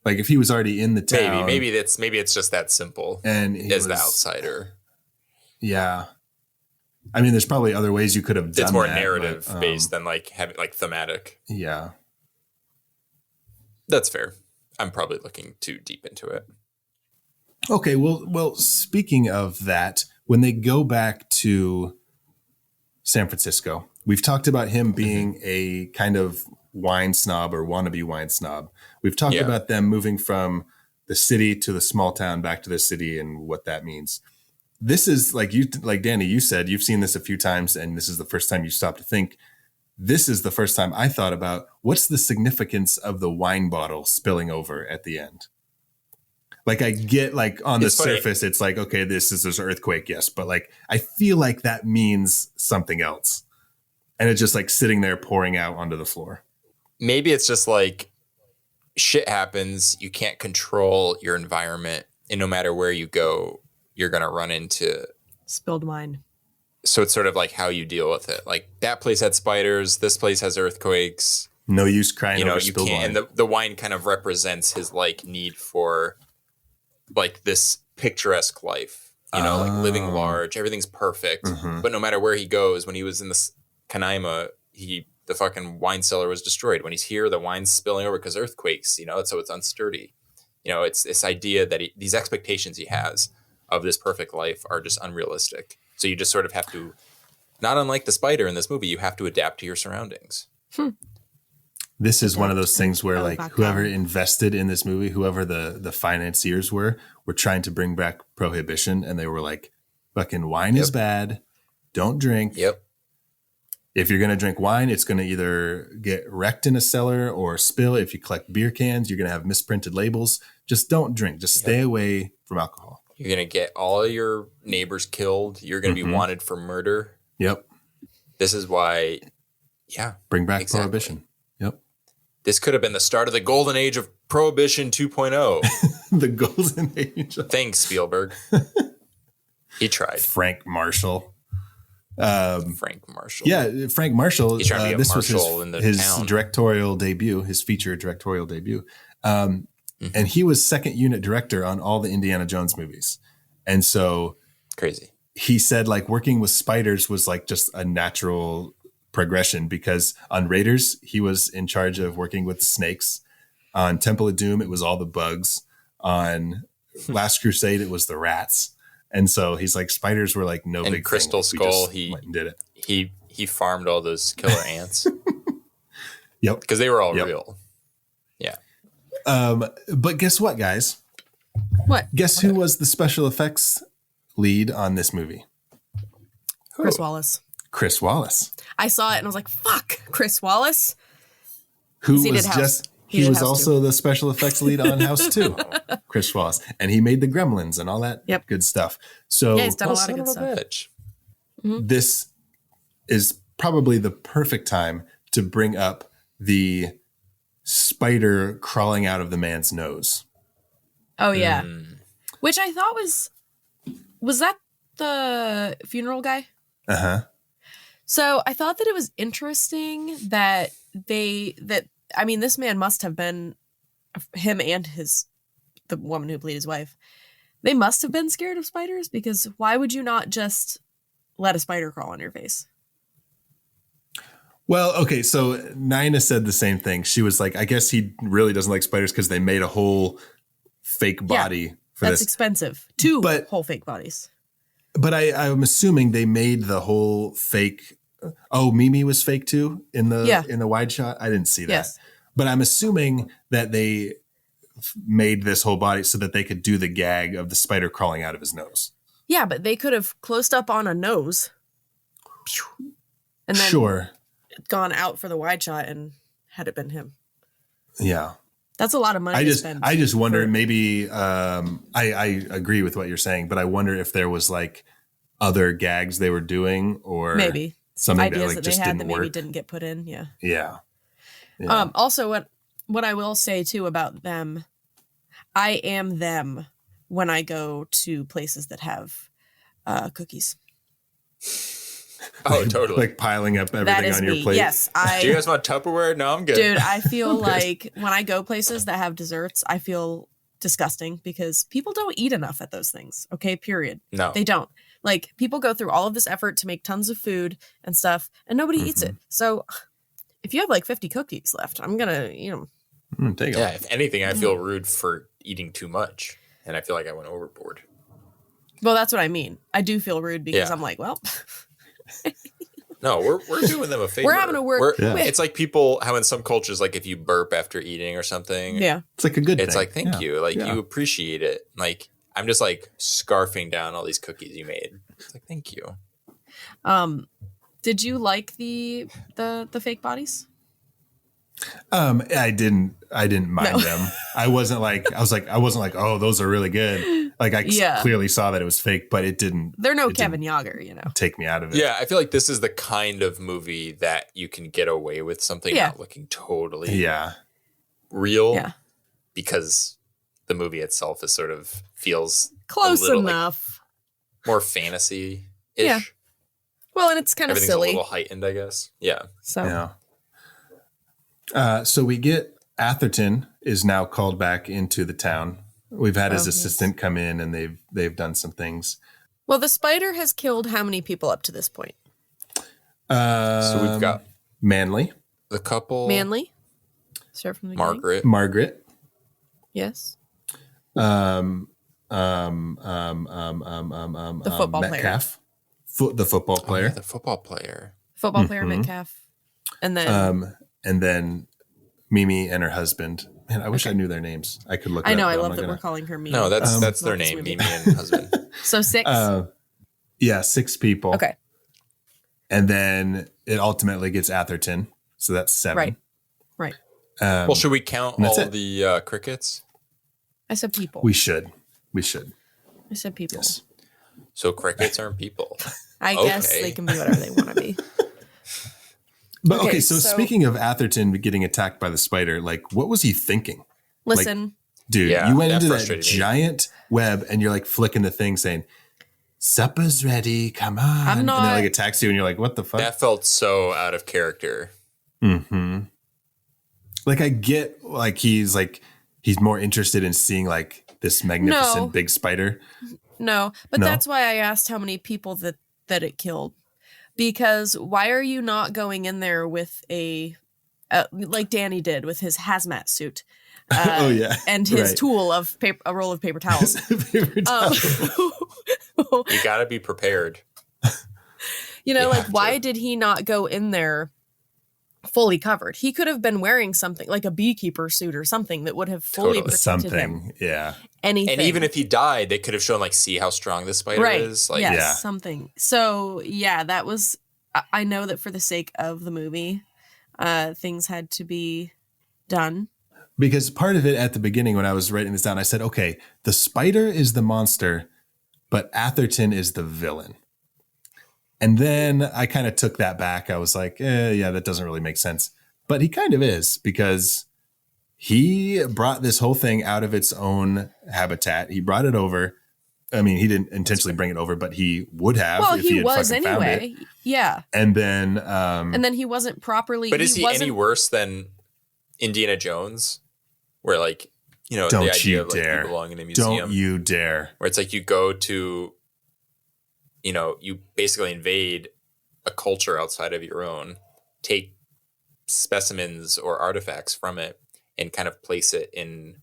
Like, if he was already in the town, maybe it's just that simple. And the outsider. Yeah, I mean, there's probably other ways you could have done. It's more that, narrative based than like having like thematic. Yeah, that's fair. I'm probably looking too deep into it. Okay, well, speaking of that, when they go back to San Francisco, we've talked about him being a kind of wine snob or wannabe wine snob. We've talked about them moving from the city to the small town back to the city and what that means. This is like Danny, you said, you've seen this a few times and this is the first time you stopped to think. This is the first time I thought about what's the significance of the wine bottle spilling over at the end. Like, I get like on the surface, it's like, okay, this is an earthquake. Yes. But like, I feel like that means something else. And it's just like sitting there pouring out onto the floor. Maybe it's just like shit happens. You can't control your environment. And no matter where you go, you're going to run into spilled wine. So it's sort of like how you deal with it. Like that place had spiders. This place has earthquakes. No use crying over you spilled can't. wine. And the wine kind of represents his like need for like this picturesque life, like living large. Everything's perfect. Mm-hmm. But no matter where he goes, when he was in this Canaima, the fucking wine cellar was destroyed. When he's here, the wine's spilling over because earthquakes, so it's unsturdy. It's this idea that these expectations he has of this perfect life are just unrealistic. So you just sort of have to, not unlike the spider in this movie, you have to adapt to your surroundings. This is one of those things where like whoever invested in this movie, whoever the financiers were trying to bring back prohibition. And they were like, fucking wine is bad. Don't drink. Yep. If you're going to drink wine, it's going to either get wrecked in a cellar or spill. If you collect beer cans, you're going to have misprinted labels. Just don't drink. Just stay away from alcohol. You're going to get all of your neighbors killed. You're going to be wanted for murder. Yep. This is why, bring back prohibition. Yep. This could have been the start of the golden age of Prohibition 2.0. The golden age. Thanks, Spielberg. He tried. Frank Marshall. Frank Marshall. Yeah, Frank Marshall. He's trying to be a this marshal was in the his town. directorial debut, his feature directorial debut. And he was second unit director on all the Indiana Jones movies. And so crazy. He said like working with spiders was like just a natural progression because on Raiders, he was in charge of working with snakes. On Temple of Doom, it was all the bugs. On Last Crusade, it was the rats. And so he's like, spiders were like no big thing. Crystal Skull, he went and did it. He farmed all those killer ants. Yep. Because they were all real. Yeah. But guess what, guys? What? Guess who was the special effects lead on this movie? Chris Wallace. Chris Wallace. I saw it and I was like, fuck, Chris Wallace. Who He was did House. just... He He did was House also the special effects lead on House 2, Chris Wallace. And he made the Gremlins and all that good stuff. So Yeah, he's done a lot of good stuff. This is probably the perfect time to bring up the spider crawling out of the man's nose. Oh, yeah. Which I thought was that the funeral guy? Uh-huh. So I thought that it was interesting that this man must have been, him and the woman who played his wife, they must have been scared of spiders, because why would you not just let a spider crawl on your face? Well, okay, so Nina said the same thing. She was like, I guess he really doesn't like spiders because they made a whole fake body for that's this. expensive. Two whole fake bodies. But I'm assuming they made the whole fake. Oh, Mimi was fake too in the wide shot. I didn't see that. Yes. But I'm assuming that they made this whole body so that they could do the gag of the spider crawling out of his nose. Yeah, but they could have closed up on a nose and then gone out for the wide shot and had it been him. Yeah. That's a lot of money to spend. I just wonder, maybe I agree with what you're saying, but I wonder if there was like other gags they were doing or maybe something ideas that they just had didn't that work. maybe didn't get put in. Yeah. Yeah. Also, what I will say too about them, I am them when I go to places that have cookies. Oh, totally. Like piling up everything on your plate. Yes. Do you guys want Tupperware? No, I'm good. Dude, I feel like when I go places that have desserts, I feel disgusting because people don't eat enough at those things. Okay, period. No. They don't. Like, people go through all of this effort to make tons of food and stuff, and nobody eats it. So if you have like 50 cookies left, I'm going to, take them. Yeah, if anything, I feel rude for eating too much. And I feel like I went overboard. Well, that's what I mean. I do feel rude because I'm like, well... No, we're doing them a favor. We're having to work. It's like people, how in some cultures, like if you burp after eating or something. Yeah. It's like a good thing. It's like, thank you. Like you appreciate it. Like I'm just like scarfing down all these cookies you made. It's like, thank you. Did you like the fake bodies? I didn't mind them. I wasn't like, oh, those are really good. Like I Yeah. clearly saw that it was fake, but it didn't. They're no it Kevin didn't Yager, you know. take me out of it. Yeah, I feel like this is the kind of movie that you can get away with something not looking totally Yeah. real. Yeah. Because the movie itself is sort of feels Close a little, enough. like, more fantasy-ish. Yeah. Well, and it's kind of Everything's silly. a little heightened, I guess. Yeah. So Yeah. So we get Atherton is now called back into the town. We've had his yes. assistant come in, and they've done some things. well, the spider has killed how many people up to this point? So we've got Manly, the couple. Manly? Start from the beginning. Margaret, Yes. the football player. Metcalf, the football Oh, player, yeah, the football player. Football player Metcalf. And then and then Mimi and her husband. Man, I wish I knew their names. I could look. I it know, up, I but I'm love not that gonna. we're calling her Mimi. No, that's their Love this name, movie. Mimi and husband. So 6? Yeah, 6 people. Okay. And then it ultimately gets Atherton, so that's 7. Right. Right. Well, should we count that's all it. the crickets? I said people. We should. I said people. Yes. So crickets aren't people. I guess Okay. they can be whatever they want to be. But Okay, okay, so so- speaking of Atherton getting attacked by the spider, like what was he thinking? Listen, Dude, Yeah, you went that into that frustrated me. giant web and you're like flicking the thing saying, supper's ready, come on. I'm And not- then like attacks you and you're like, what the fuck? That felt so out of character. Mm-hmm. Like I get like he's more interested in seeing like this magnificent No. big spider. no. But No? that's why I asked how many people that it killed. Because why are you not going in there with a like Danny did with his hazmat suit? Oh yeah. And his Right. tool of a roll of paper towels. Paper towel. You got to be prepared. You know, You like have why to. did he not go in there fully covered? He could have been wearing something like a beekeeper suit or something that would have fully Totally. protected him. Something. Yeah. Anything. And even if he died, they could have shown like, see how strong this spider right. is. Like, yes, Yeah. something. So yeah, that was. I know that for the sake of the movie, things had to be done. Because part of it at the beginning when I was writing this down, I said, okay, the spider is the monster, but Atherton is the villain. And then I kind of took that back. I was like, yeah, that doesn't really make sense. But he kind of is because he brought this whole thing out of its own habitat. He brought it over. I mean, he didn't intentionally bring it over, but he would have Well, if he he had was fucking found anyway. it. Yeah, And then, and then he wasn't properly. But is he wasn't, any worse than Indiana Jones? Where like, you know, Don't the idea you of like dare. you belong in a museum. Don't you dare. Where it's like you go to, you know, you basically invade a culture outside of your own, take specimens or artifacts from it and kind of place it in,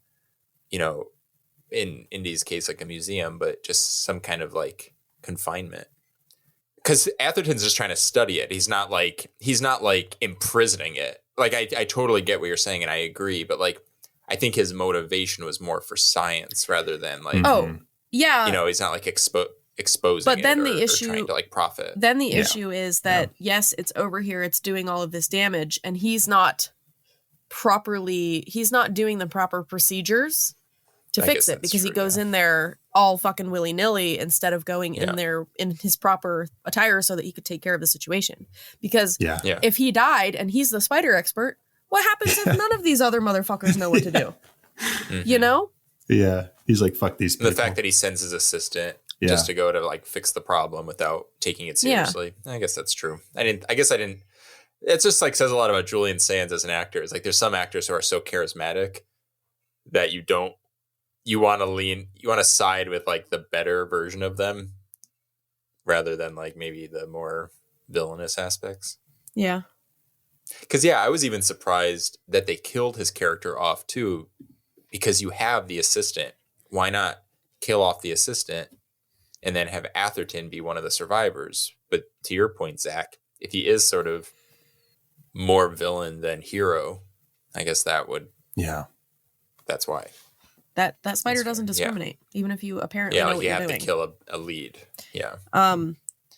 you know, in Indy's case, like a museum, but just some kind of like confinement. Because Atherton's just trying to study it. He's not like imprisoning it. Like I totally get what you're saying and I agree, but like I think his motivation was more for science rather than like Oh, yeah. you know, he's not like exposing But then it the or issue- trying to like profit. Then the Yeah. issue is that yes, it's over here, it's doing all of this damage, and he's not doing the proper procedures to I fix guess it that's because he true, goes yeah. in there all fucking willy-nilly instead of going Yeah. in there in his proper attire so that he could take care of the situation. Because Yeah. Yeah. if he died and he's the spider expert, what happens if none of these other motherfuckers know what to do? You know? Yeah. He's like, fuck these And the people. fact that he sends his assistant Yeah. just to go to like fix the problem without taking it Yeah. seriously. I guess that's true. I didn't it's just like says a lot about Julian Sands as an actor. It's like there's some actors who are so charismatic that you want to side with like the better version of them rather than like maybe the more villainous aspects. Yeah. Because yeah, I was even surprised that they killed his character off too, because you have the assistant. Why not kill off the assistant and then have Atherton be one of the survivors? But to your point, Zach, if he is sort of more villain than hero, I guess that's why. That spider fair. doesn't Yeah. discriminate, even if you apparently Yeah, know like what you you're have doing. to kill a lead. Yeah.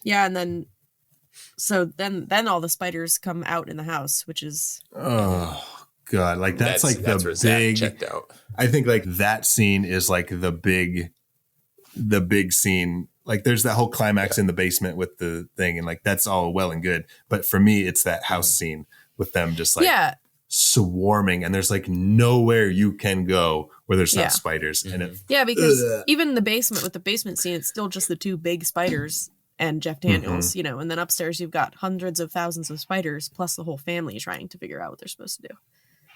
Yeah, and then then all the spiders come out in the house, which is Oh God. Like that's like where the Zach big, checked out. I think like that scene is like the big the big scene. Like there's that whole climax in the basement with the thing, and like that's all well and good. But for me, it's that house scene with them just like swarming, and there's like nowhere you can go where there's not spiders. And it, because even in the basement with the basement scene, it's still just the two big spiders and Jeff Daniels, you know, and then upstairs you've got hundreds of thousands of spiders plus the whole family trying to figure out what they're supposed to do.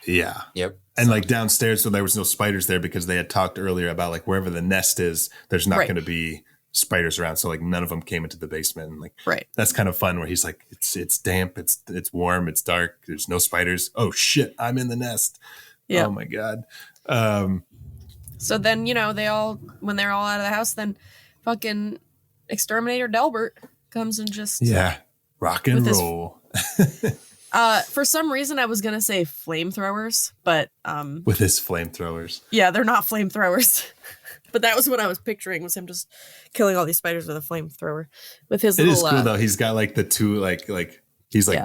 Yeah. Yep. And like downstairs, so there was no spiders there because they had talked earlier about like wherever the nest is, there's not going to be spiders around. So like none of them came into the basement. And like, that's kind of fun where he's like, it's damp, it's warm, it's dark, there's no spiders. Oh shit, I'm in the nest. Yeah. Oh my God. So then, you know, when they're all out of the house, then fucking Exterminator Delbert comes and just rock and roll. For some reason I was gonna say flamethrowers, but with his flamethrowers. Yeah, they're not flamethroers. But that was what I was picturing, was him just killing all these spiders with a flamethrower. With his little, is cool though. He's got like the two like he's like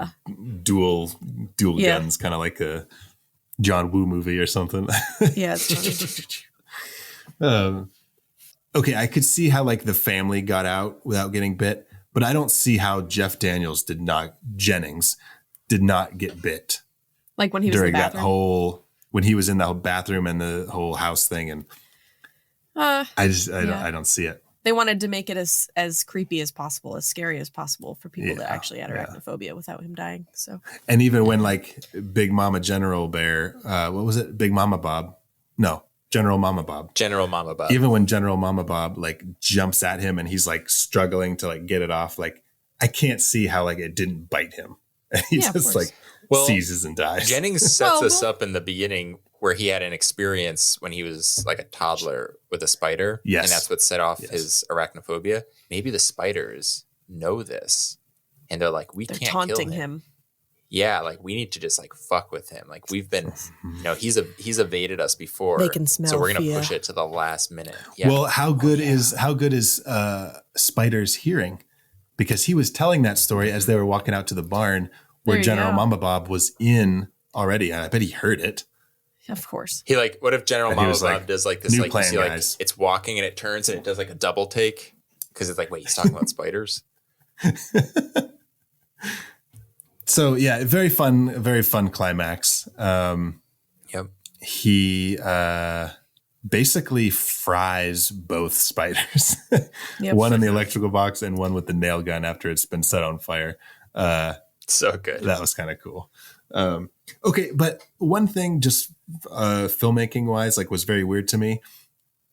dual guns, kind of like a John Woo movie or something. Yeah, it's funny. Okay, I could see how like the family got out without getting bit, but I don't see how Jennings did not get bit. Like when he was during in the bathroom? when he was in the whole bathroom and the whole house thing, and I don't see it. They wanted to make it as creepy as possible, as scary as possible for people that actually had arachnophobia without him dying. So, and even when like Big Mama General Bear, what was it? Big Mama Bob? No, General Mama Bob. General Mama Bob. Even when General Mama Bob like jumps at him and he's like struggling to like get it off, like I can't see how like it didn't bite him. And he just like seizes and dies. Jennings sets this up in the beginning where he had an experience when he was like a toddler with a spider. Yes. And that's what set off his arachnophobia. Maybe the spiders know this and they're like, they're can't taunting kill him. Yeah, like we need to just like fuck with him. Like we've been, he's evaded us before. They can smell so we're gonna push it to the last minute. Yeah. Well, how good is Spider's hearing? Because he was telling that story as they were walking out to the barn where General Mama Bob was in already. And I bet he heard it. Of course. He like, what if General Mama Bob does like this? New like plan, you see, like guys. it's walking and it turns and it does like a double take because it's like, wait, he's talking about spiders. So yeah, very fun climax. Yep. He basically fries both spiders. One in the electrical box and one with the nail gun after it's been set on fire. So good. That was kind of cool. Okay, but one thing just filmmaking wise, like was very weird to me.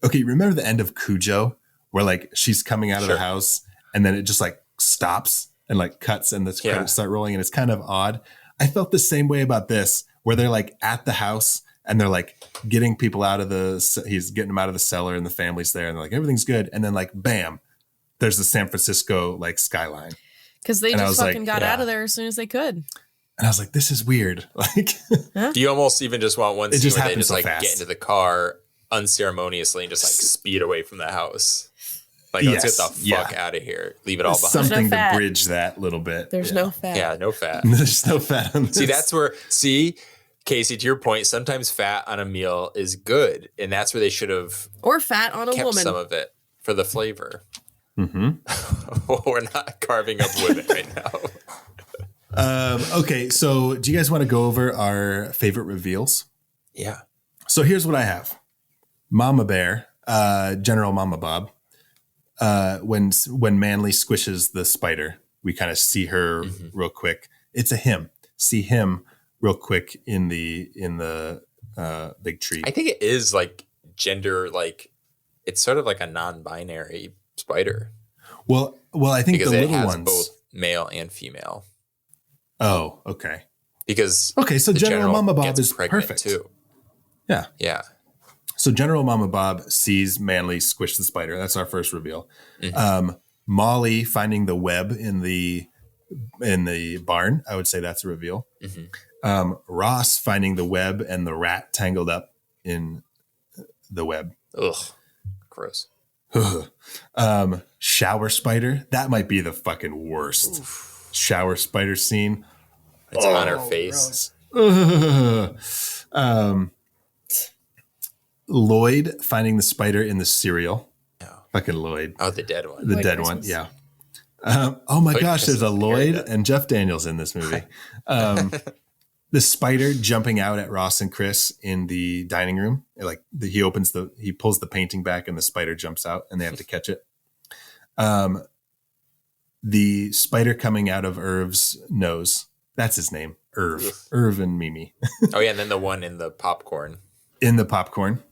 Okay, remember the end of Cujo where like she's coming out of the house and then it just like stops and like cuts and the credits start rolling and it's kind of odd. I felt the same way about this where they're like at the house and they're like getting people out of he's getting them out of the cellar and the family's there and they're like, everything's good. And then like, bam, there's the San Francisco like skyline. Because they just fucking got out of there as soon as they could. And I was like, this is weird. Like, do you almost even just want one scene where they just so like fast. get into the car unceremoniously and just like speed away from the house? Like, let's get the fuck out of here. Leave it all behind. Something to bridge that little bit. There's no fat. Yeah, no fat. There's no fat on this. See, that's where, Casey, to your point, sometimes fat on a meal is good. And that's where they should have or fat on a kept woman. some of it for the flavor. Mm-hmm. We're not carving up women right now. Okay, so do you guys want to go over our favorite reveals? Yeah. So here's what I have. Mama Bear, General Mama Bob, when Manly squishes the spider, we kind of see her real quick. It's a him. See him real quick in the big tree. I think it is like gender, like it's sort of like a non-binary spider. Well, I think because the it little has ones both male and female. Oh, okay. Because so General Mama Bob is perfect too. Yeah. Yeah. So General Mama Bob sees Manly squish the spider. That's our first reveal. Molly finding the web in the barn. I would say that's a reveal. Ross finding the web and the rat tangled up in the web. Ugh. Gross. Shower spider. That might be the fucking worst. Oof. Shower spider scene. It's on her face. Lloyd finding the spider in the cereal. Fucking Lloyd. Oh, the dead one. The Lloyd dead Christmas. one, yeah. Oh my Lloyd gosh, there's a Christmas, Lloyd Gary and Jeff Daniels in this movie. The spider jumping out at Ross and Chris in the dining room. He pulls the painting back and the spider jumps out and they have to catch it. The spider coming out of Irv's nose. That's his name. Irv and Mimi. Oh yeah, and then the one in the popcorn. In the popcorn.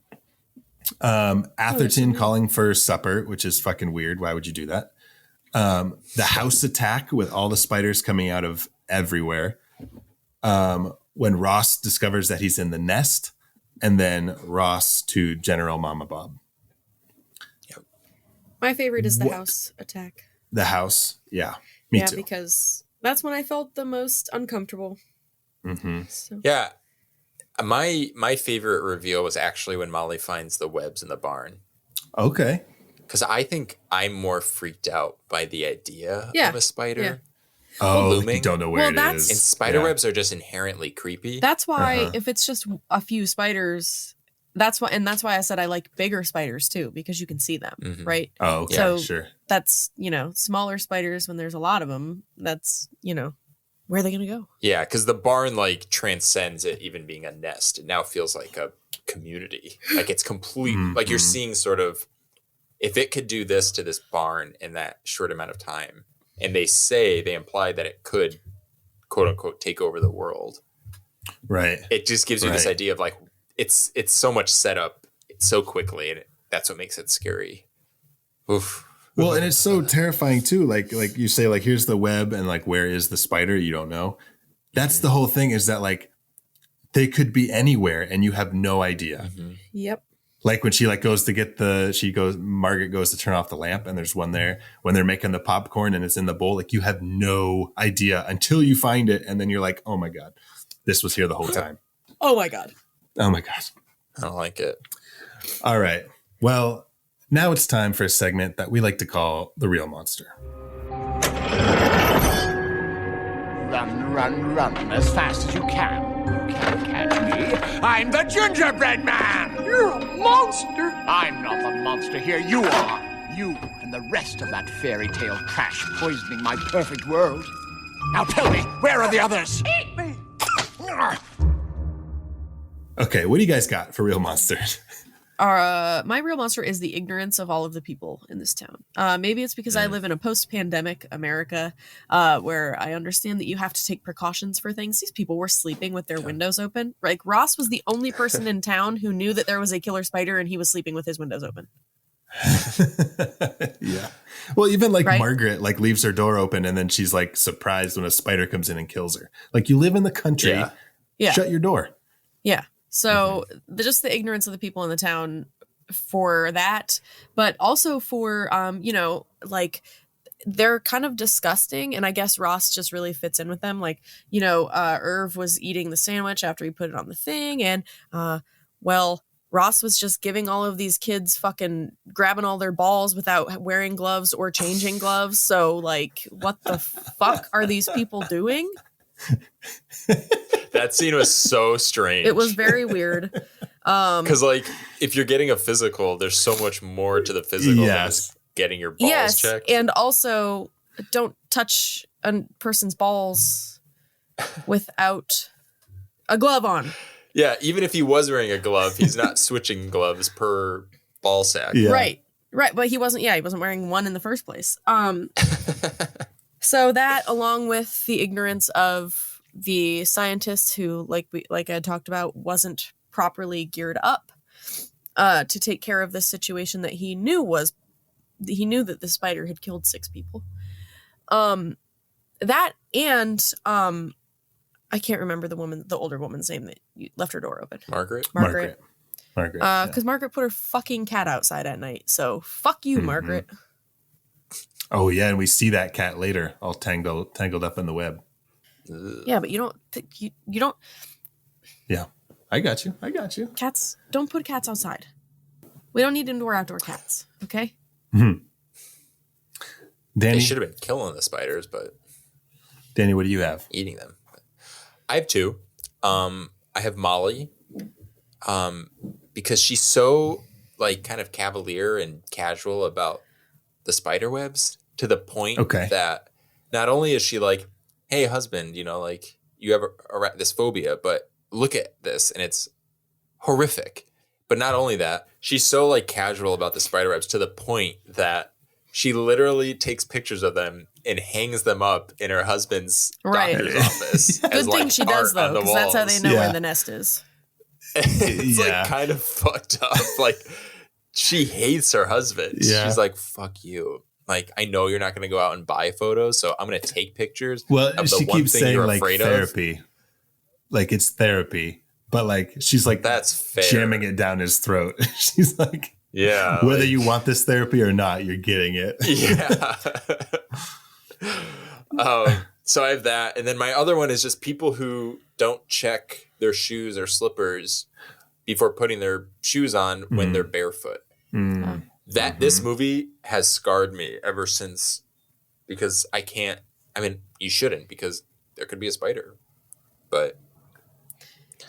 Atherton calling for supper, which is fucking weird. Why would you do that? The house attack with all the spiders coming out of everywhere. When Ross discovers that he's in the nest, and then Ross to General Mama Bob. Yep. My favorite is the house attack. The house. Yeah. Me too. Because that's when I felt the most uncomfortable. Mm-hmm. So. Yeah. My favorite reveal was actually when Molly finds the webs in the barn. Okay. Because I think I'm more freaked out by the idea of a spider. Yeah. Oh, looming. you don't know where it is. And spider webs are just inherently creepy. That's why if it's just a few spiders, that's why I said I like bigger spiders too, because you can see them, right? Oh, okay, so sure. That's, smaller spiders when there's a lot of them. That's, where are they going to go? Yeah, because the barn like transcends it even being a nest. It now feels like a community. Like it's complete. Like you're seeing sort of, if it could do this to this barn in that short amount of time, and they imply that it could, quote unquote, take over the world. Right. It just gives you this idea of like, it's so much set up so quickly, and that's what makes it scary. Oof. Well, and it's so terrifying too. Like you say, like, here's the web and like, where is the spider? You don't know. That's the whole thing, is that like they could be anywhere and you have no idea. Yep. Like when she goes to get Margaret goes to turn off the lamp and there's one there when they're making the popcorn and it's in the bowl. Like you have no idea until you find it. And then you're like, oh my God, this was here the whole time. Oh my God. Oh my God. I don't like it. All right. Well, now it's time for a segment that we like to call The Real Monster. Run, run, run as fast as you can. You can't catch me. I'm the gingerbread man. You're a monster. I'm not the monster here. You are. You and the rest of that fairy tale trash poisoning my perfect world. Now tell me, where are the others? Eat me. Okay, what do you guys got for Real Monsters? My real monster is the ignorance of all of the people in this town. Maybe it's because I live in a post-pandemic America, where I understand that you have to take precautions for things. These people were sleeping with their windows open. Like Ross was the only person in town who knew that there was a killer spider, and he was sleeping with his windows open. Yeah. Well, even Margaret leaves her door open, and then she's like surprised when a spider comes in and kills her. Like, you live in the country. Yeah. Shut your door. Yeah. So just the ignorance of the people in the town for that, but also for, they're kind of disgusting. And I guess Ross just really fits in with them. Like, Irv was eating the sandwich after he put it on the thing. And, Ross was just giving all of these kids fucking grabbing all their balls without wearing gloves or changing gloves. So like, what the fuck are these people doing? That scene was so strange. It was very weird. Because if you're getting a physical, there's so much more to the physical than just getting your balls checked. And also don't touch a person's balls without a glove on. Yeah, even if he was wearing a glove, he's not switching gloves per ball sack. Yeah. Right. But he wasn't wearing one in the first place. So that, along with the ignorance of the scientists who, like I talked about, wasn't properly geared up to take care of this situation that he knew that the spider had killed 6 people. That and I can't remember the older woman's name that left her door open. Margaret. Because Margaret put her fucking cat outside at night. So fuck you, Margaret. Oh yeah, and we see that cat later, all tangled up in the web. Yeah, but you don't. Yeah, I got you. Cats, don't put cats outside. We don't need outdoor cats. Okay. Mm-hmm. Danny, They should have been killing the spiders, but Danny, what do you have? eating them. I have 2. I have Molly, because she's so like kind of cavalier and casual about the spider webs to the point that not only is she like, hey, husband, you know, like you have this phobia, but look at this and it's horrific. But not only that, she's so like casual about the spider webs to the point that she literally takes pictures of them and hangs them up in her husband's doctor's office. Good thing she does though, because that's how they know where the nest is. It's like kind of fucked up. Like she hates her husband. Yeah. She's like, fuck you. Like, I know you're not going to go out and buy photos, so I'm going to take pictures. Well, of the she one keeps thing saying you're like afraid therapy. Of. Like it's therapy. But like she's like that's fair. Jamming it down his throat. She's like, yeah, whether you want this therapy or not, you're getting it. Yeah. So I have that, and then my other one is just people who don't check their shoes or slippers before putting their shoes on when they're barefoot. This movie has scarred me ever since, because I can't. I mean, you shouldn't, because there could be a spider, but.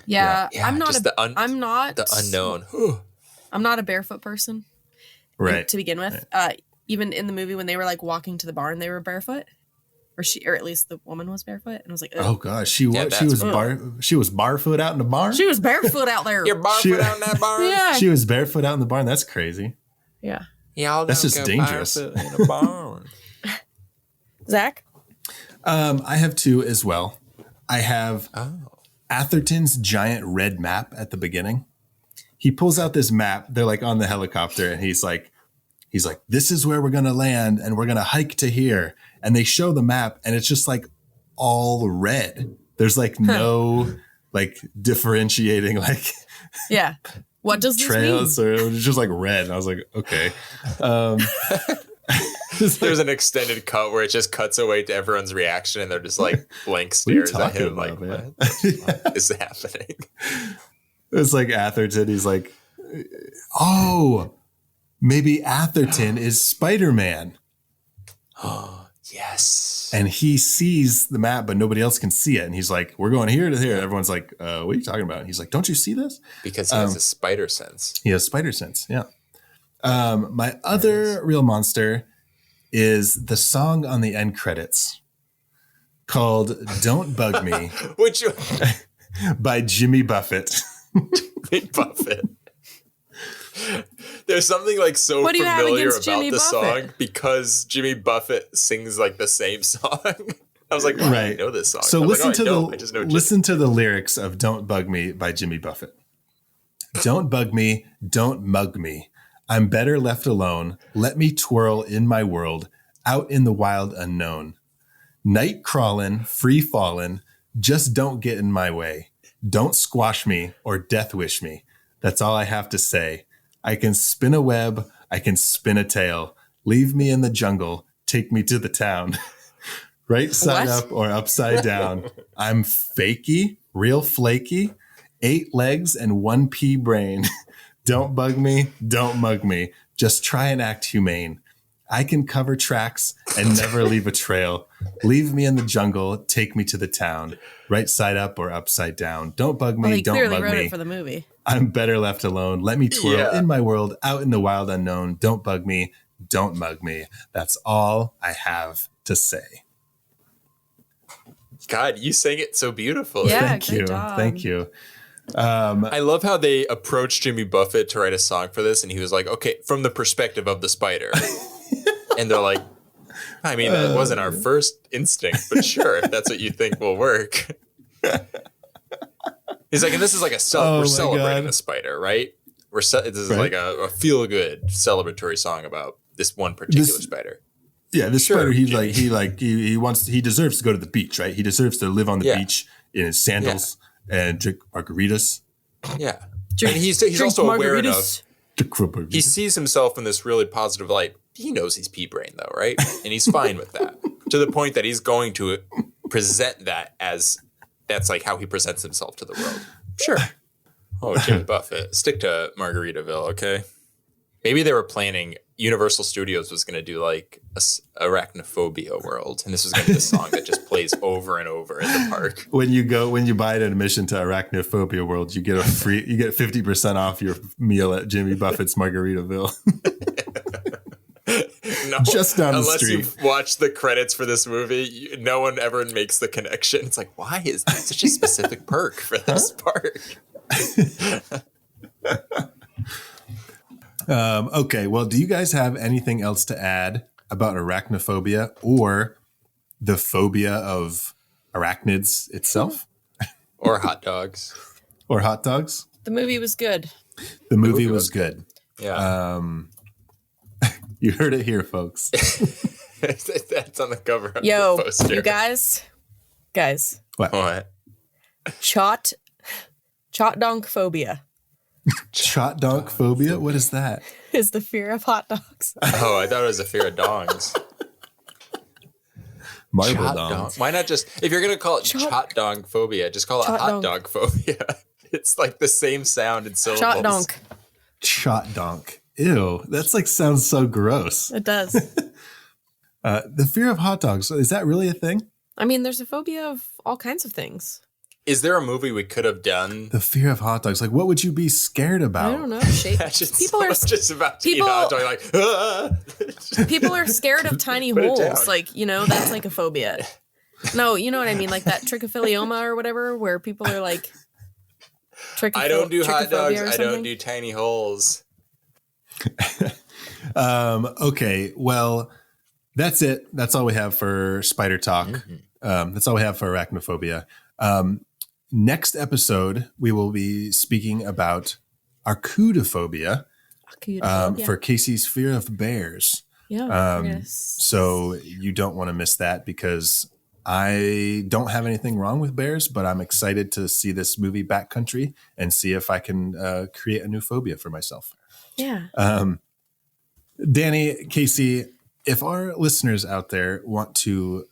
Yeah, I'm not. I'm not the unknown. I'm not a barefoot person, right? To begin with, even in the movie when they were like walking to the barn, they were barefoot, or at least the woman was barefoot, and I was like, ugh. Oh gosh, she was barefoot out in the barn. She was barefoot out there. You're barefoot out in that barn. Yeah, she was barefoot out in the barn. That's crazy. Yeah, that's just dangerous. In a barn. Zach, I have two as well. I have. Atherton's giant red map at the beginning. He pulls out this map. They're like on the helicopter, and he's like, this is where we're going to land, and we're going to hike to here. And they show the map, and it's just like all red. There's like no like differentiating, like yeah. What does trails, this mean? or it's just like red. And I was like, okay. There's an extended cut where it just cuts away to everyone's reaction, and they're just like blank stares at him, like, what is happening? It's like Atherton. He's like, oh, maybe Atherton is Spider-Man. Oh, yes. And he sees the map, but nobody else can see it. And he's like, we're going here to here. Everyone's like, what are you talking about? And he's like, don't you see this? Because he has a spider sense. He has spider sense, yeah. My other real monster is the song on the end credits called Don't Bug Me Which by Jimmy Buffett. Jimmy Buffett. There's something like so familiar about Jimmy the Buffett? song because Jimmy Buffett sings like the same song. I was like, wow, I know this song. So listen to the lyrics of Don't Bug Me by Jimmy Buffett. Don't bug me, don't mug me. I'm better left alone. Let me twirl in my world, out in the wild unknown. Night crawling, free falling, just don't get in my way. Don't squash me or death wish me. That's all I have to say. I can spin a web, I can spin a tail. Leave me in the jungle, take me to the town. Right side up or upside down. I'm fakey, real flaky, 8 legs and 1 pea brain. Don't bug me, don't mug me. Just try and act humane. I can cover tracks and never leave a trail. Leave me in the jungle, take me to the town. Right side up or upside down. Don't bug me, don't clearly mug wrote me. it for the movie. I'm better left alone. Let me twirl in my world, out in the wild unknown. Don't bug me, don't mug me. That's all I have to say. God, you sang it so beautifully. Yeah, Thank you. job. Thank you. I love how they approached Jimmy Buffett to write a song for this, and he was like, okay, from the perspective of the spider. And they're like, I mean, that wasn't our first instinct, but sure, if that's what you think will work. He's like, and this is like we're celebrating the spider, right? This is like a feel-good celebratory song about this one particular spider. Yeah, this spider, he deserves to go to the beach, right? He deserves to live on the beach in his sandals and drink margaritas. Yeah. And he's also aware enough. He sees himself in this really positive light. He knows he's pea brain though, right? And he's fine with that. To the point that he's going to present that as that's like how he presents himself to the world. Sure. Oh, Jimmy Buffett. Stick to Margaritaville, okay? Maybe they were planning, Universal Studios was going to do like a Arachnophobia world, and this was going to be the song that just plays over and over in the park. When you buy an admission to Arachnophobia World, you get 50% off your meal at Jimmy Buffett's Margaritaville. No, just down the street. Unless you watch the credits for this movie, no one ever makes the connection. It's like, why is that such a specific perk for this park? Okay, well, do you guys have anything else to add about arachnophobia or the phobia of arachnids itself? Or hot dogs. Or hot dogs? The movie was good. The movie was good. Yeah. You heard it here, folks. That's on the cover of Yo, the poster. you guys. What? Chot donk phobia Chot donk phobia? What is that? is the fear of hot dogs. Oh, I thought it was a fear of dongs. Marble Chot dongs. dong. Why not just, if you're going to call it chot dong phobia, just call it Chot hot donk. dog phobia. It's like the same sound in syllables. Chot donk. Chot donk. Ew, that's like sounds so gross. It does. The fear of hot dogs, is that really a thing? I mean, there's a phobia of all kinds of things. Is there a movie we could have done? The fear of hot dogs. Like, what would you be scared about? I don't know. People are just about to eat people- hot dog, like, ah! people are scared of tiny Put it holes. down. Like, that's like a phobia. No, you know what I mean? Like that trichophilioma or whatever, where people are like I don't do hot trichophobia dogs. or I don't something. do tiny holes. Okay, well, that's it. That's all we have for Spider Talk. That's all we have for arachnophobia. Next episode, we will be speaking about arachnophobia for Casey's fear of bears. Yeah. So you don't want to miss that because I don't have anything wrong with bears, but I'm excited to see this movie Backcountry and see if I can create a new phobia for myself. Yeah. Danny, Casey, if our listeners out there want to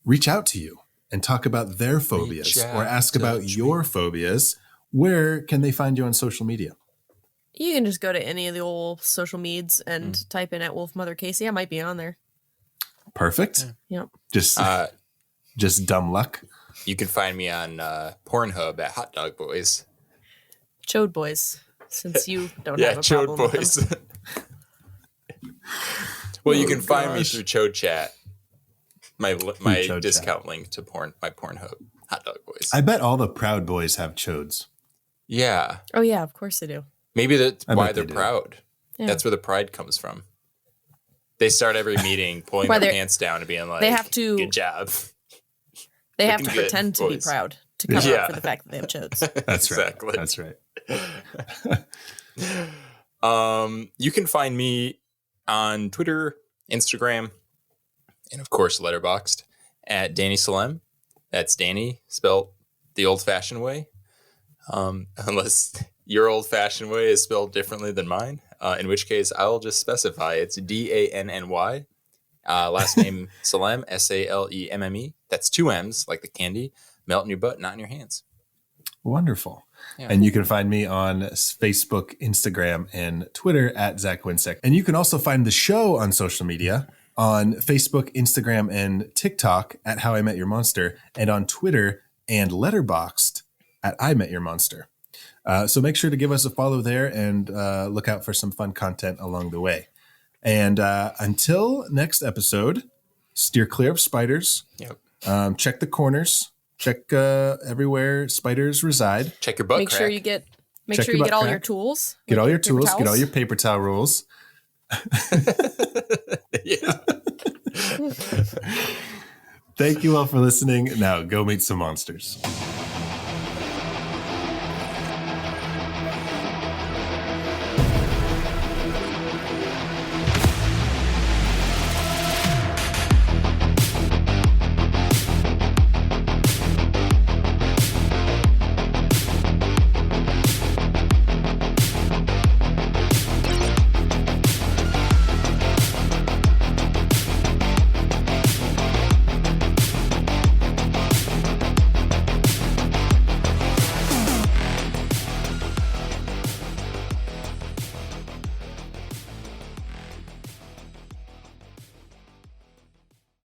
reach out to you and talk about their phobias or ask about your phobias, where can they find you on social media? You can just go to any of the old social medias and type in @Wolf Mother Casey. I might be on there. Perfect. Yep. Just dumb luck. You can find me on Pornhub at Hot Dog Boys. Chode Boys, since you don't Yeah, have a Chode problem with Boys. them. Well, you can find me through Chode Chat. My Chode discount link to my Pornhub. Hot Dog Boys. I bet all the Proud Boys have chodes. Yeah. Oh, yeah, of course they do. Maybe that's I why bet they're they do. proud. Yeah. That's where the pride comes from. They start every meeting pulling Why their they're- pants down and being like, they have to- good job. They have to Looking good, pretend to be boys. proud to cover Yeah. up for the fact that they have chodes. That's Exactly. right. That's right. You can find me on Twitter, Instagram, and of course Letterboxd at Danny Salem. That's Danny spelled the old-fashioned way, unless your old-fashioned way is spelled differently than mine. In which case, I'll just specify it's DANNY. Last name Salem, SALEMME. That's 2 M's, like the candy. Melt in your butt, not in your hands. Wonderful. Yeah. And you can find me on Facebook, Instagram, and Twitter at Zach Winsek. And you can also find the show on social media on Facebook, Instagram, and TikTok at How I Met Your Monster, and on Twitter and Letterboxd at I Met Your Monster. So make sure to give us a follow there and look out for some fun content along the way. And until next episode, steer clear of spiders. Yep. Check the corners. Check everywhere spiders reside. Check your butt Make crack. sure you get Check all your butt your crack. tools. Get like all your paper tools. Get towels. all your paper towel rolls. Yeah. Thank you all for listening. Now go meet some monsters.